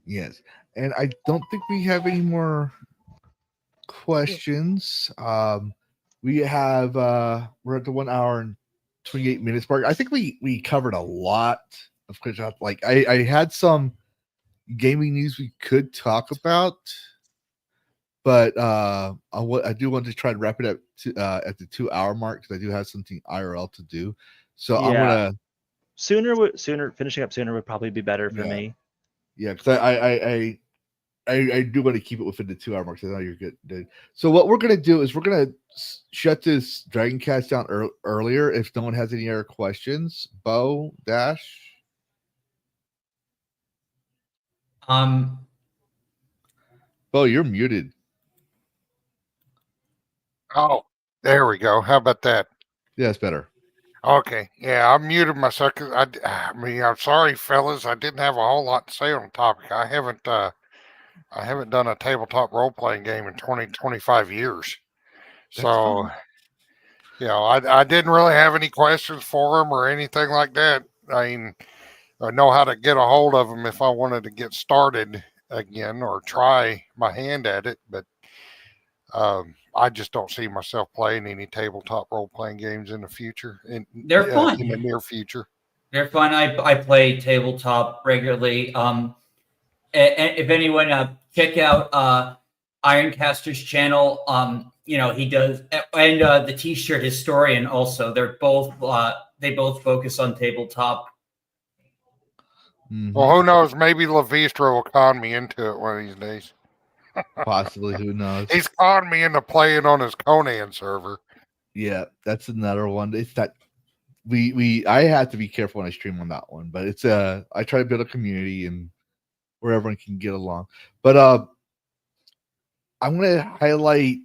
B: Yes. And I don't think we have any more questions. We're at the 1 hour and 28 minutes mark. I think we covered a lot of questions. Like I had some gaming news we could talk about, but I do want to try to wrap it up at the 2 hour mark because I do have something IRL to do. So I'm gonna
E: sooner finishing up sooner would probably be better for me.
B: Yeah, because I do want to keep it within the 2 hour mark. So I know you're good, dude. So what we're gonna do is we're gonna shut this DragonCast down earlier. If no one has any other questions, Bo Dash. Bo, you're muted.
C: Oh, there we go. How about that?
B: Yeah, it's better.
C: Okay. Yeah, I muted myself. I'm sorry, fellas. I didn't have a whole lot to say on the topic. I haven't done a tabletop role playing game in 25 years. So, I didn't really have any questions for them or anything like that. I mean, I know how to get a hold of them if I wanted to get started again or try my hand at it, but I just don't see myself playing any tabletop role-playing games in the future.
D: They're fun.
C: In the near future.
D: They're fun. I play tabletop regularly. And if anyone check out Ironcaster's channel, he does, and the T-shirt Historian also. They're both they both focus on tabletop.
B: Mm-hmm.
C: Well, who knows? Maybe Lavistro will con me into it one of these days.
B: Possibly, who knows?
C: He's conned me into playing on his Conan server.
B: Yeah, that's another one. It's that I have to be careful when I stream on that one, but it's I try to build a community and where everyone can get along. But I'm gonna highlight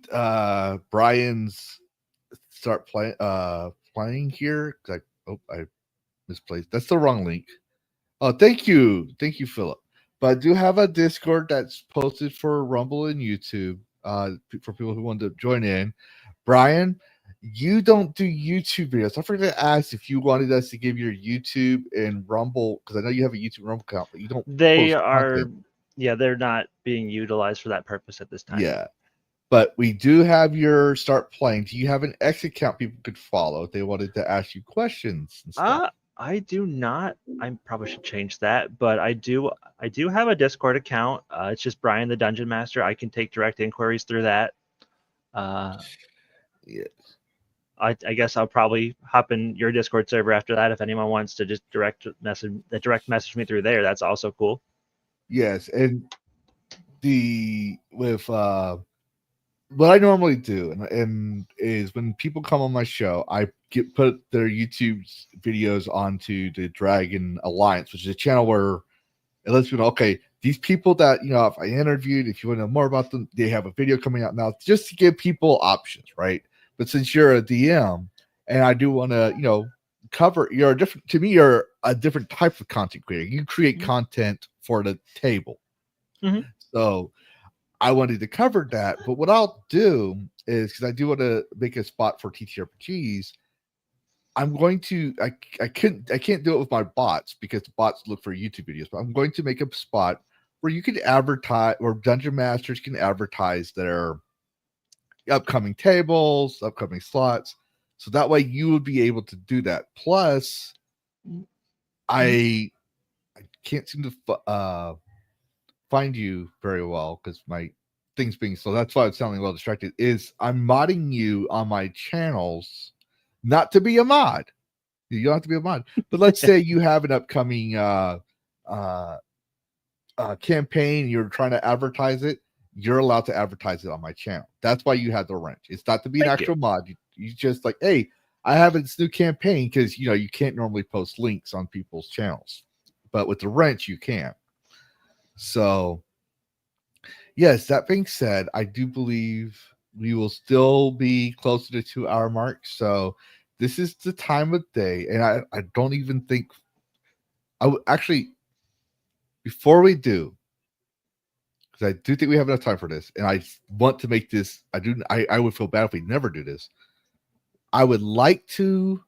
B: Brian's start playing here. I misplaced. That's the wrong link. Oh, thank you, Philip. But I do have a Discord that's posted for Rumble and YouTube for people who want to join in. Brian, you don't do YouTube videos. I forgot to ask if you wanted us to give your YouTube and Rumble, because I know you have a YouTube Rumble account, but you don't.
E: They
B: post
E: are,
B: content.
E: yeah, they're not being utilized for that purpose at this time.
B: Yeah. But we do have your start playing. Do you have an X account people could follow if they wanted to ask you questions and stuff?
E: I do not. I probably should change that, but I do have a Discord account. It's just Brian the Dungeon Master. I can take direct inquiries through that.
B: Yes.
E: I guess I'll probably hop in your Discord server after that if anyone wants to just direct message me through there. That's also cool.
B: Yes, and what I normally do and is when people come on my show, I put their YouTube videos onto the Dragon Alliance, which is a channel where it lets you know, okay, these people that if I interviewed, if you want to know more about them, they have a video coming out now, just to give people options, right? But since you're a DM and I do want to, cover, you're a different type of content creator. You create content for the table.
E: Mm-hmm.
B: So I wanted to cover that. But what I'll do is, because I do want to make a spot for TTRPGs, I'm going to, I can't do it with my bots because the bots look for YouTube videos, but I'm going to make a spot where you can advertise, where Dungeon Masters can advertise their upcoming tables, upcoming slots. So that way you would be able to do that. Plus, I can't seem to find you very well because my thing's being slow. That's why I'm sounding a little distracted. Is I'm modding you on my channels, not to be a mod. You don't have to be a mod, but let's say you have an upcoming campaign. You're trying to advertise it. You're allowed to advertise it on my channel. That's why you have the wrench. It's not to be an actual mod. You just like, hey, I have this new campaign, because you can't normally post links on people's channels, but with the wrench you can. So, yes, that being said, I do believe we will still be closer to 2 hour mark. So this is the time of day, and I don't even think I would actually, before we do, because I do think we have enough time for this, and I want to make this. I would feel bad if we never do this. I would like to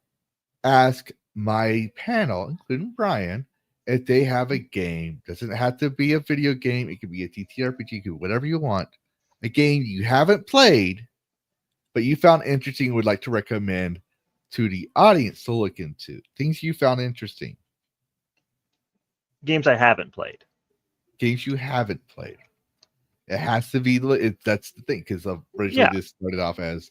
B: ask my panel, including Brian, if they have a game. Doesn't have to be a video game. It could be a TTRPG, whatever you want. A game you haven't played, but you found interesting and would like to recommend to the audience to look into. Things you found interesting.
E: Games I haven't played.
B: Games you haven't played. It has to be. That's the thing, because originally this started off as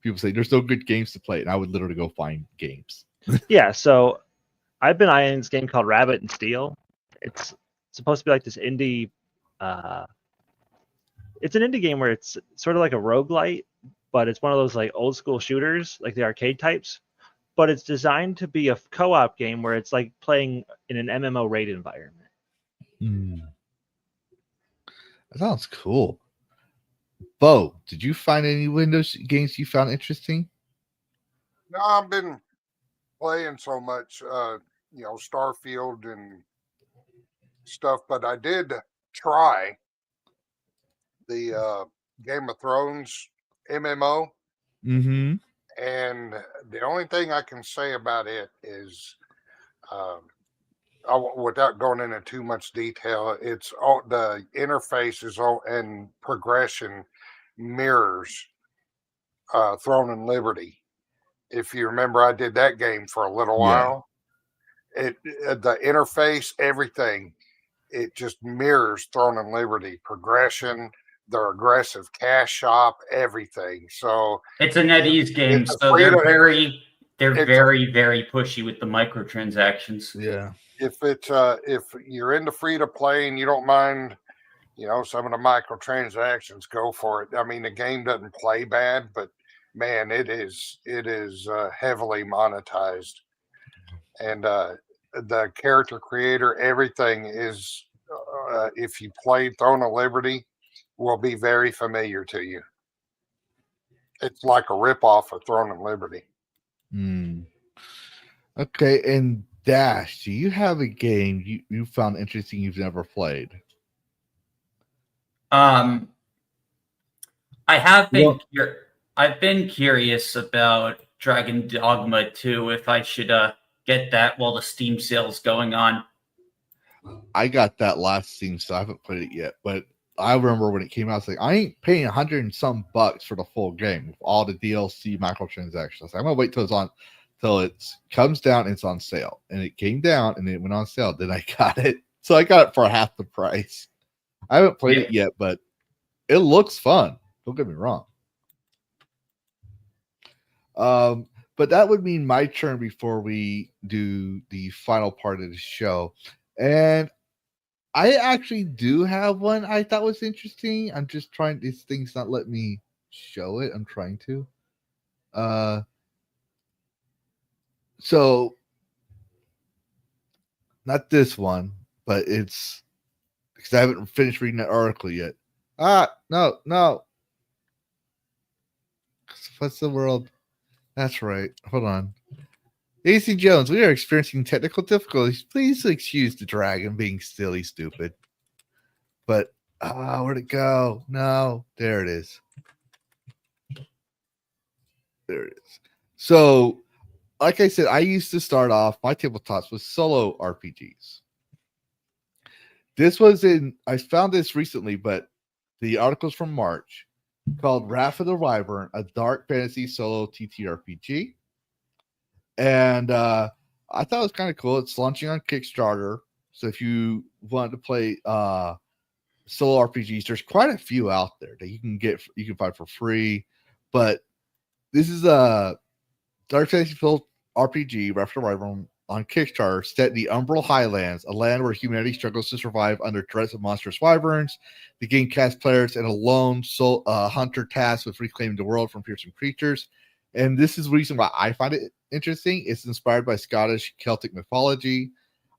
B: people say there's no good games to play, and I would literally go find games.
E: Yeah, so I've been eyeing this game called Rabbit and Steel. It's supposed to be like this indie. It's an indie game where it's sort of like a roguelite, but it's one of those like old school shooters, like the arcade types. But it's designed to be a co-op game where it's like playing in an MMO raid environment.
B: That sounds cool. Bo, did you find any Windows games you found interesting?
C: No, I've been playing so much, Starfield and stuff, but I did try the Game of Thrones MMO.
B: Mm-hmm.
C: And the only thing I can say about it is, without going into too much detail, it's all the interface is all and progression mirrors Throne and Liberty. If you remember, I did that game for a little while. The interface, everything, it just mirrors Throne and Liberty progression, their aggressive cash shop, everything. So
D: it's a NetEase game, so they're very pushy with the microtransactions.
B: Yeah.
C: If you're into free to play and you don't mind, some of the microtransactions, go for it. I mean, the game doesn't play bad, but man, it is heavily monetized, and the character creator, everything is. If you played Throne of Liberty, will be very familiar to you. It's like a ripoff of Throne of Liberty.
B: Okay, and Dash, do you have a game you found interesting you've never played?
D: I have been. I've been curious about Dragon Dogma 2, if I should get that while the Steam sale's going on.
B: I got that last Steam, so I haven't played it yet. But I remember when it came out, I was like, I ain't paying $100 and some for the full game with all the DLC microtransactions. I'm gonna wait till it comes down and it's on sale. And it came down and it went on sale. Then I got it. So I got it for half the price. I haven't played it yet, but it looks fun. Don't get me wrong. But that would mean my turn before we do the final part of the show. And I actually do have one I thought was interesting. I'm just trying, this thing's not letting me show it. I'm trying to. So not this one, but it's because I haven't finished reading that article yet. No. What's the world? That's right. Hold on. AC Jones, we are experiencing technical difficulties. Please excuse the dragon being silly stupid. But where'd it go? No, there it is. There it is. So, like I said, I used to start off my tabletops with solo RPGs. I found this recently, but the article's from March, called Wrath of the Wyvern, a dark fantasy solo TTRPG. And I thought it was kind of cool. It's launching on Kickstarter. So if you want to play solo RPGs, there's quite a few out there that you can find for free. But this is a dark fantasy RPG, Wrath of the Wyvern, on Kickstarter, set in the Umbral Highlands, a land where humanity struggles to survive under threats of monstrous wyverns. The game casts players in a lone hunter tasked with reclaiming the world from fearsome creatures. And this is the reason why I find it interesting. It's inspired by Scottish Celtic mythology.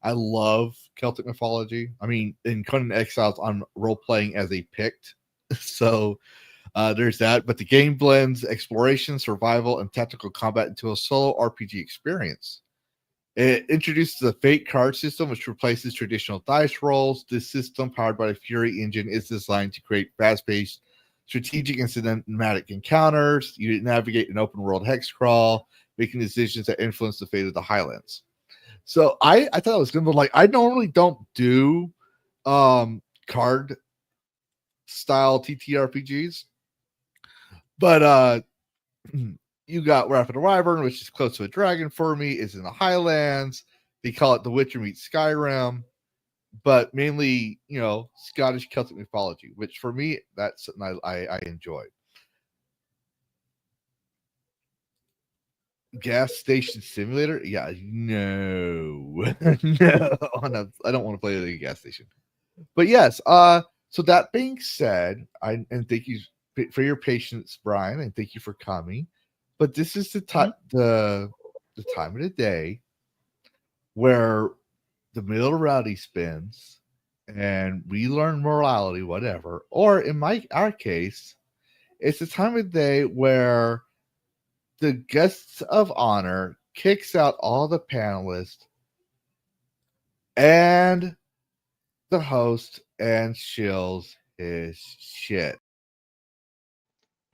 B: I love Celtic mythology. I mean, in Conan Exiles, I'm role-playing as a Pict. So there's that. But the game blends exploration, survival, and tactical combat into a solo RPG experience. It introduces a fate card system, which replaces traditional dice rolls. This system, powered by the Fury engine, is designed to create fast-paced strategic and cinematic encounters. You navigate an open-world hex crawl, making decisions that influence the fate of the Highlands. So I thought it was good, but like I normally don't do card style TTRPGs, but you got Wrath of the Wyvern, which is close to a dragon for me, is in the Highlands. They call it The Witcher meets Skyrim, but mainly, Scottish Celtic mythology, which for me, that's something I enjoy. Gas Station Simulator? Yeah, no. No, I don't want to play at a gas station. But yes, so that being said, and thank you for your patience, Brian, and thank you for coming. But this is the time of the day where the middle rowdy spins and we learn morality, whatever. Or in our case, it's the time of day where the guests of honor kicks out all the panelists and the host and shills his shit.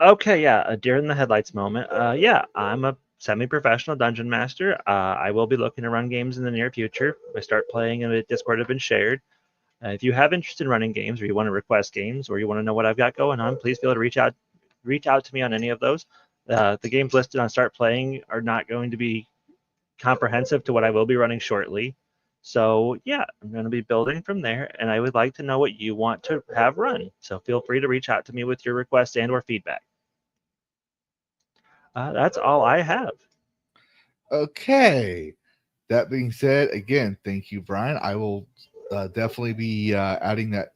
E: Okay, yeah, a deer in the headlights moment. Yeah, I'm a semi-professional dungeon master. I will be looking to run games in the near future. I start playing in a Discord have been shared. If you have interest in running games, or you want to request games, or you want to know what I've got going on, please feel free to reach out to me on any of those. The games listed on Start Playing are not going to be comprehensive to what I will be running shortly. So yeah, I'm going to be building from there, and I would like to know what you want to have run. So feel free to reach out to me with your requests and or feedback. That's all I have.
B: Okay. That being said, again, thank you, Brian. I will definitely be adding that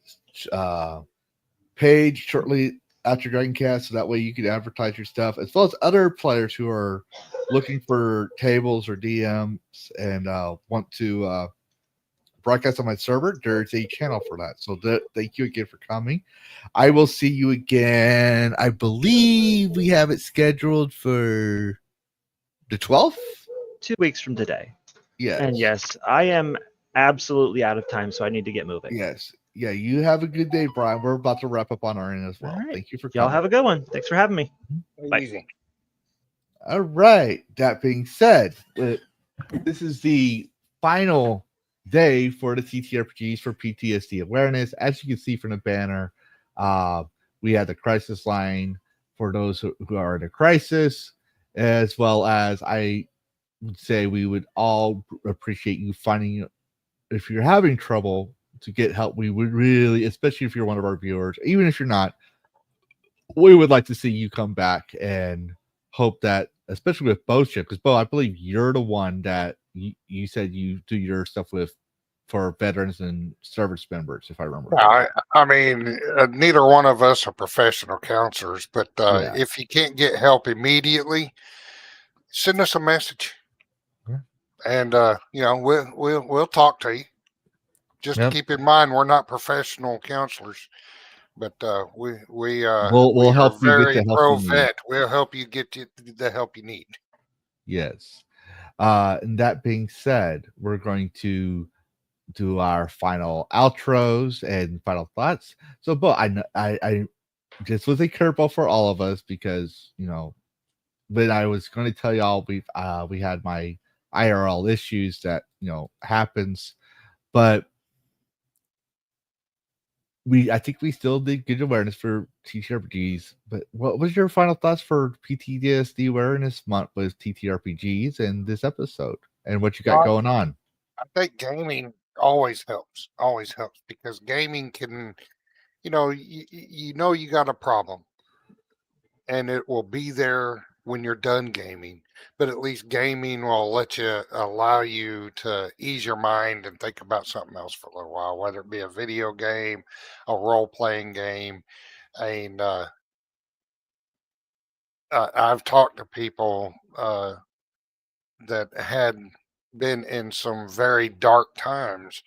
B: page shortly after DragonCast, so that way you can advertise your stuff, as well as other players who are looking for tables or DMs and want to broadcast on my server. There's a channel for that. So thank you again for coming. I will see you again. I believe we have it scheduled for the 12th?
E: 2 weeks from today.
B: Yes.
E: And yes, I am absolutely out of time, so I need to get moving.
B: Yes. Yeah, you have a good day, Brian. We're about to wrap up on our end as well.
E: All right.
B: Thank you for
E: Y'all
B: coming.
E: have a good one. Thanks for having me. Bye.
C: Easy.
B: All right. That being said, this is the final day for the TTRPGs for PTSD awareness. As you can see from the banner, we had the crisis line for those who are in a crisis, as well as I would say we would all appreciate you finding, if you're having trouble, to get help. We would really, especially if you're one of our viewers, even if you're not, we would like to see you come back and hope that, especially with Bo Chip, because Bo, I believe you're the one that you said you do your stuff with for veterans and service members, if I remember.
C: I mean, neither one of us are professional counselors, but
B: Yeah.
C: if you can't get help immediately, send us a message, and we'll talk to you. Just keep in mind, we're not professional counselors, but
B: we'll help you get the help you need.
C: vet. We'll help you get the help you need.
B: Yes. And that being said, we're going to do our final outros and final thoughts. So, Bo, I this was a curveball for all of us because but I was going to tell y'all we had my IRL issues that happens, but I think we still did good awareness for TTRPGs. But what was your final thoughts for PTSD Awareness Month with TTRPGs and this episode and what you got going on?
C: I think gaming always helps because gaming can, you got a problem and it will be there when you're done gaming, but at least gaming will allow you to ease your mind and think about something else for a little while, whether it be a video game, a role-playing game. And I've talked to people that had been in some very dark times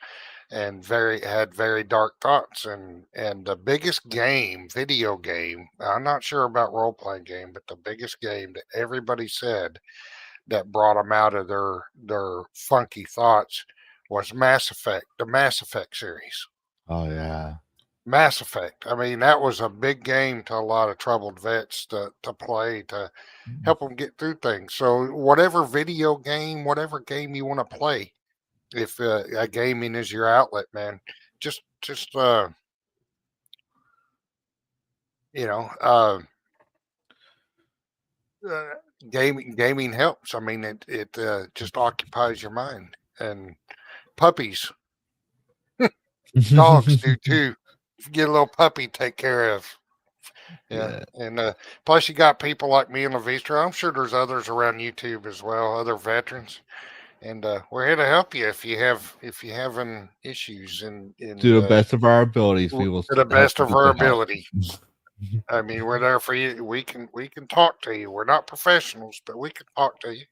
C: and had very dark thoughts, and the biggest video game, I'm not sure about role-playing game, but the biggest game that everybody said that brought them out of their funky thoughts was Mass Effect, the Mass Effect series.
B: Oh yeah,
C: Mass Effect. I mean, that was a big game to a lot of troubled vets to play to help them get through things. So whatever video game, whatever game you want to play, if gaming is your outlet, man, just gaming helps. I mean, it just occupies your mind. And puppies, dogs do too. If you get a little puppy, take care of. Yeah. And plus you got people like me and Lavistro. I'm sure there's others around YouTube as well, other veterans. And we're here to help you if you're having issues. And
B: to the best of our abilities, we will.
C: To the best of our ability. I mean, we're there for you. We can talk to you. We're not professionals, but we can talk to you.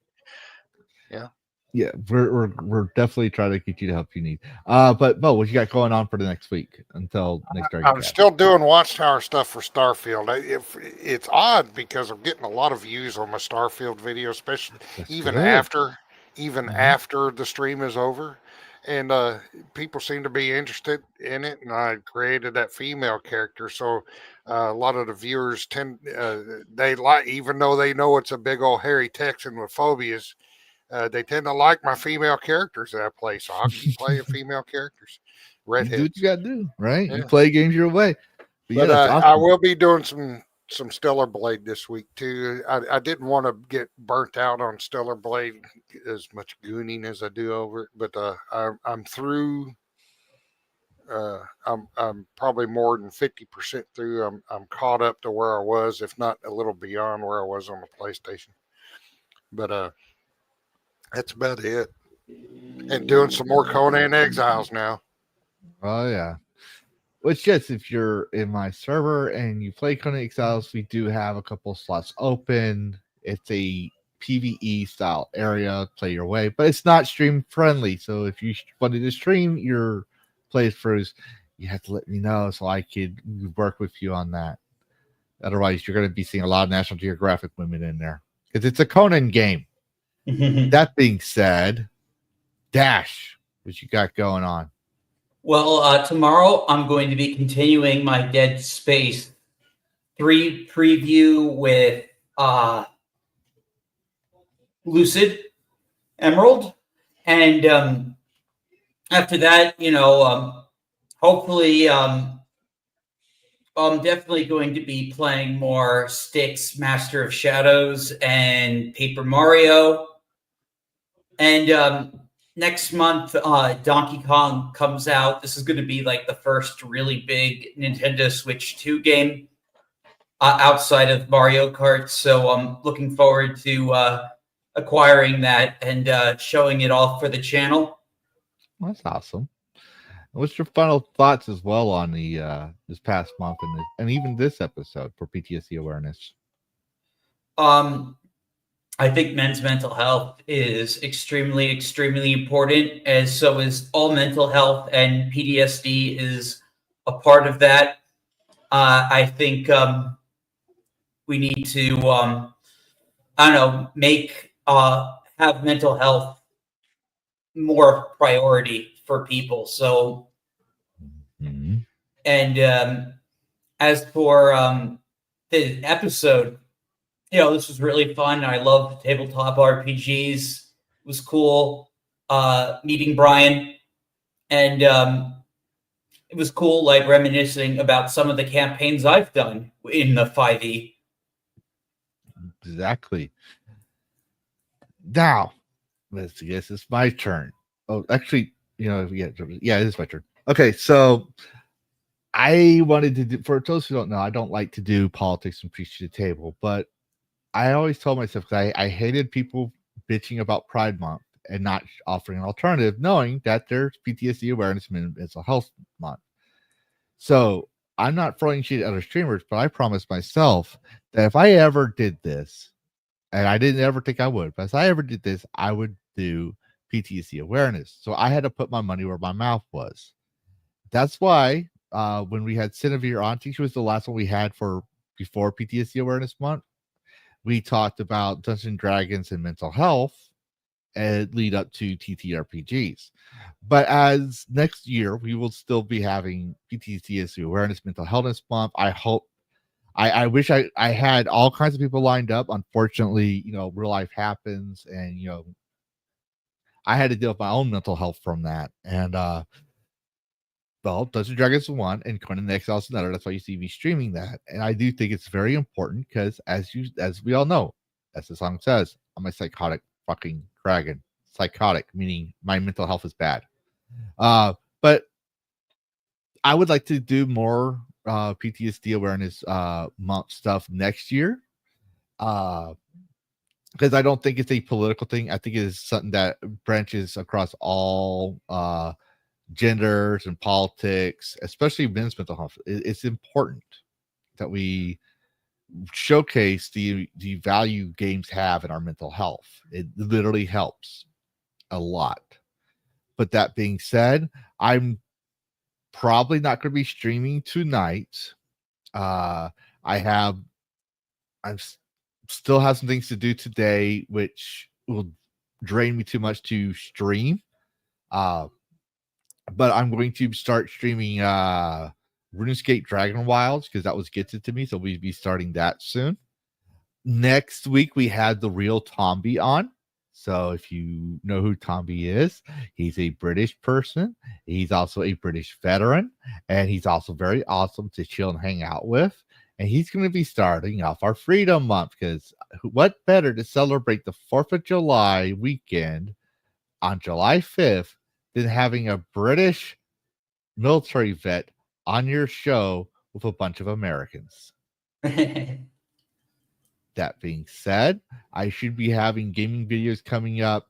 C: Yeah.
B: Yeah, we're definitely trying to get you the help you need. But Bo, what you got going on for the next week until next DragonCast?
C: I'm still doing Watchtower stuff for Starfield. It's odd because I'm getting a lot of views on my Starfield video, especially after the stream is over, and people seem to be interested in it. And I created that female character, so a lot of the viewers they like, even though they know it's a big old hairy Texan with phobias. They tend to like my female characters that I play, so I'll keep playing female characers. Redhead.
B: You do what you gotta do, right? Yeah. You play games your way.
C: But awesome. I will be doing some Stellar Blade this week too. I didn't want to get burnt out on Stellar Blade as much gooning as I do over it, but I'm through. I'm probably more than 50% through. I'm caught up to where I was, if not a little beyond where I was on the PlayStation. But that's about it. And doing some more Conan Exiles now.
B: Oh yeah. Which, yes, if you're in my server and you play Conan Exiles, we do have a couple slots open. It's a PvE style area, play your way, but it's not stream friendly. So if you wanted to stream your playthroughs, you have to let me know so I could work with you on that. Otherwise, you're going to be seeing a lot of National Geographic women in there because it's a Conan game. That being said, Dash, what you got going on?
D: Well, tomorrow I'm going to be continuing my Dead Space 3 preview with Lucid Emerald. And after that, hopefully, I'm definitely going to be playing more Styx, Master of Shadows, and Paper Mario. And next month, Donkey Kong comes out. This is going to be like the first really big Nintendo Switch 2 game outside of Mario Kart. So I'm looking forward to acquiring that and showing it off for the channel.
B: That's awesome. What's your final thoughts as well on the this past month and even this episode for PTSD awareness?
D: I think men's mental health is extremely, extremely important, as so is all mental health, and PTSD is a part of that. I think we need to, I don't know, make have mental health more priority for people. So, and as for the episode, this was really fun. I love tabletop RPGs. It was cool meeting Brian, and it was cool, like reminiscing about some of the campaigns I've done in the 5e.
B: Exactly. Now, let's guess it's my turn. Oh, actually, yeah, it is my turn. Okay, so I wanted to do, for those who don't know, I don't like to do politics and preach to the table, but I always told myself, because I hated people bitching about Pride Month and not offering an alternative, knowing that there's PTSD awareness and mental health month. So I'm not throwing shit at other streamers, but I promised myself that if I ever did this, and I didn't ever think I would, but if I ever did this, I would do PTSD awareness. So I had to put my money where my mouth was. That's why when we had Cinevere on, I think she was the last one we had for before PTSD awareness month, we talked about Dungeons and Dragons and mental health and lead up to TTRPGs. But as next year, we will still be having PTSD awareness, mental health month. I hope. I wish I had all kinds of people lined up. Unfortunately, real life happens, and I had to deal with my own mental health from that. And well, Dungeons and Dragons is one, and Conan the Exile is another. That's why you see me streaming that. And I do think it's very important because, as we all know, as the song says, I'm a psychotic fucking dragon. Psychotic, meaning my mental health is bad. But I would like to do more PTSD awareness month stuff next year. Because I don't think it's a political thing. I think it is something that branches across all genders and politics, especially men's mental health. It's important that we showcase the value games have in our mental health. It literally helps a lot. But that being said, I'm probably not going to be streaming tonight. I still have some things to do today, which will drain me too much to stream. But I'm going to start streaming RuneScape Dragon Wilds because that was gifted to me. So we'll be starting that soon. Next week, we had the real Tomby on. So if you know who Tomby is, he's a British person. He's also a British veteran. And he's also very awesome to chill and hang out with. And he's going to be starting off our Freedom Month because what better to celebrate the 4th of July weekend on July 5th than having a British military vet on your show with a bunch of Americans. That being said, I should be having gaming videos coming up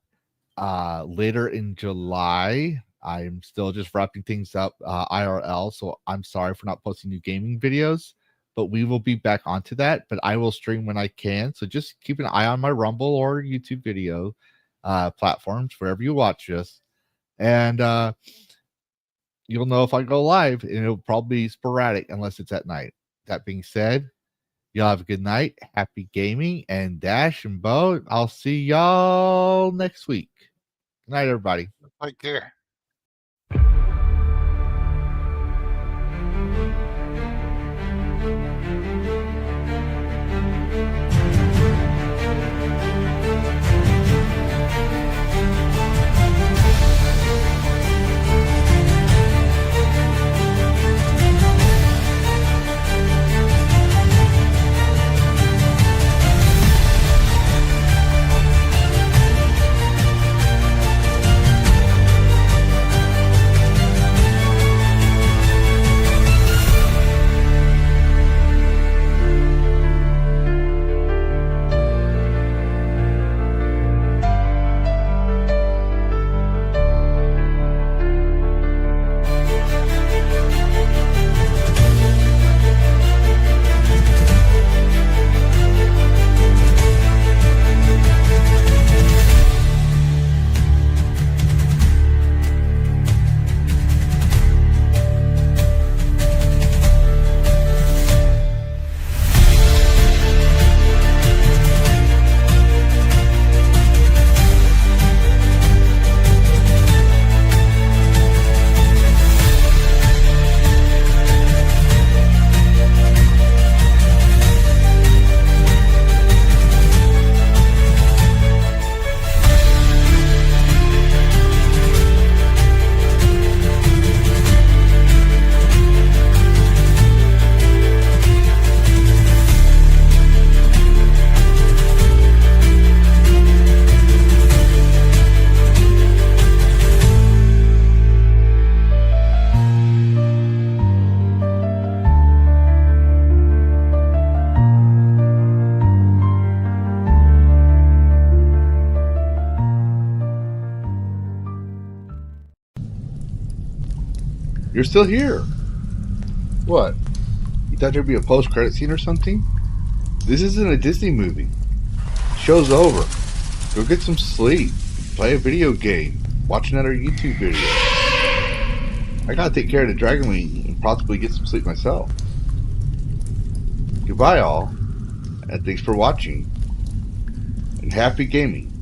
B: later in July. I'm still just wrapping things up IRL, so I'm sorry for not posting new gaming videos, but we will be back onto that. But I will stream when I can, so just keep an eye on my Rumble or YouTube video platforms, wherever you watch this. And you'll know if I go live, and it'll probably be sporadic unless it's at night. That being said, y'all have a good night. Happy gaming. And Dash and Bo, I'll see y'all next week. Good night, everybody.
C: Take care.
B: You're still here. What? You thought there'd be a post-credit scene or something? This isn't a Disney movie. Show's over. Go get some sleep. Play a video game. Watch another YouTube video. I gotta take care of the dragon meat and possibly get some sleep myself. Goodbye all, and thanks for watching. And happy gaming.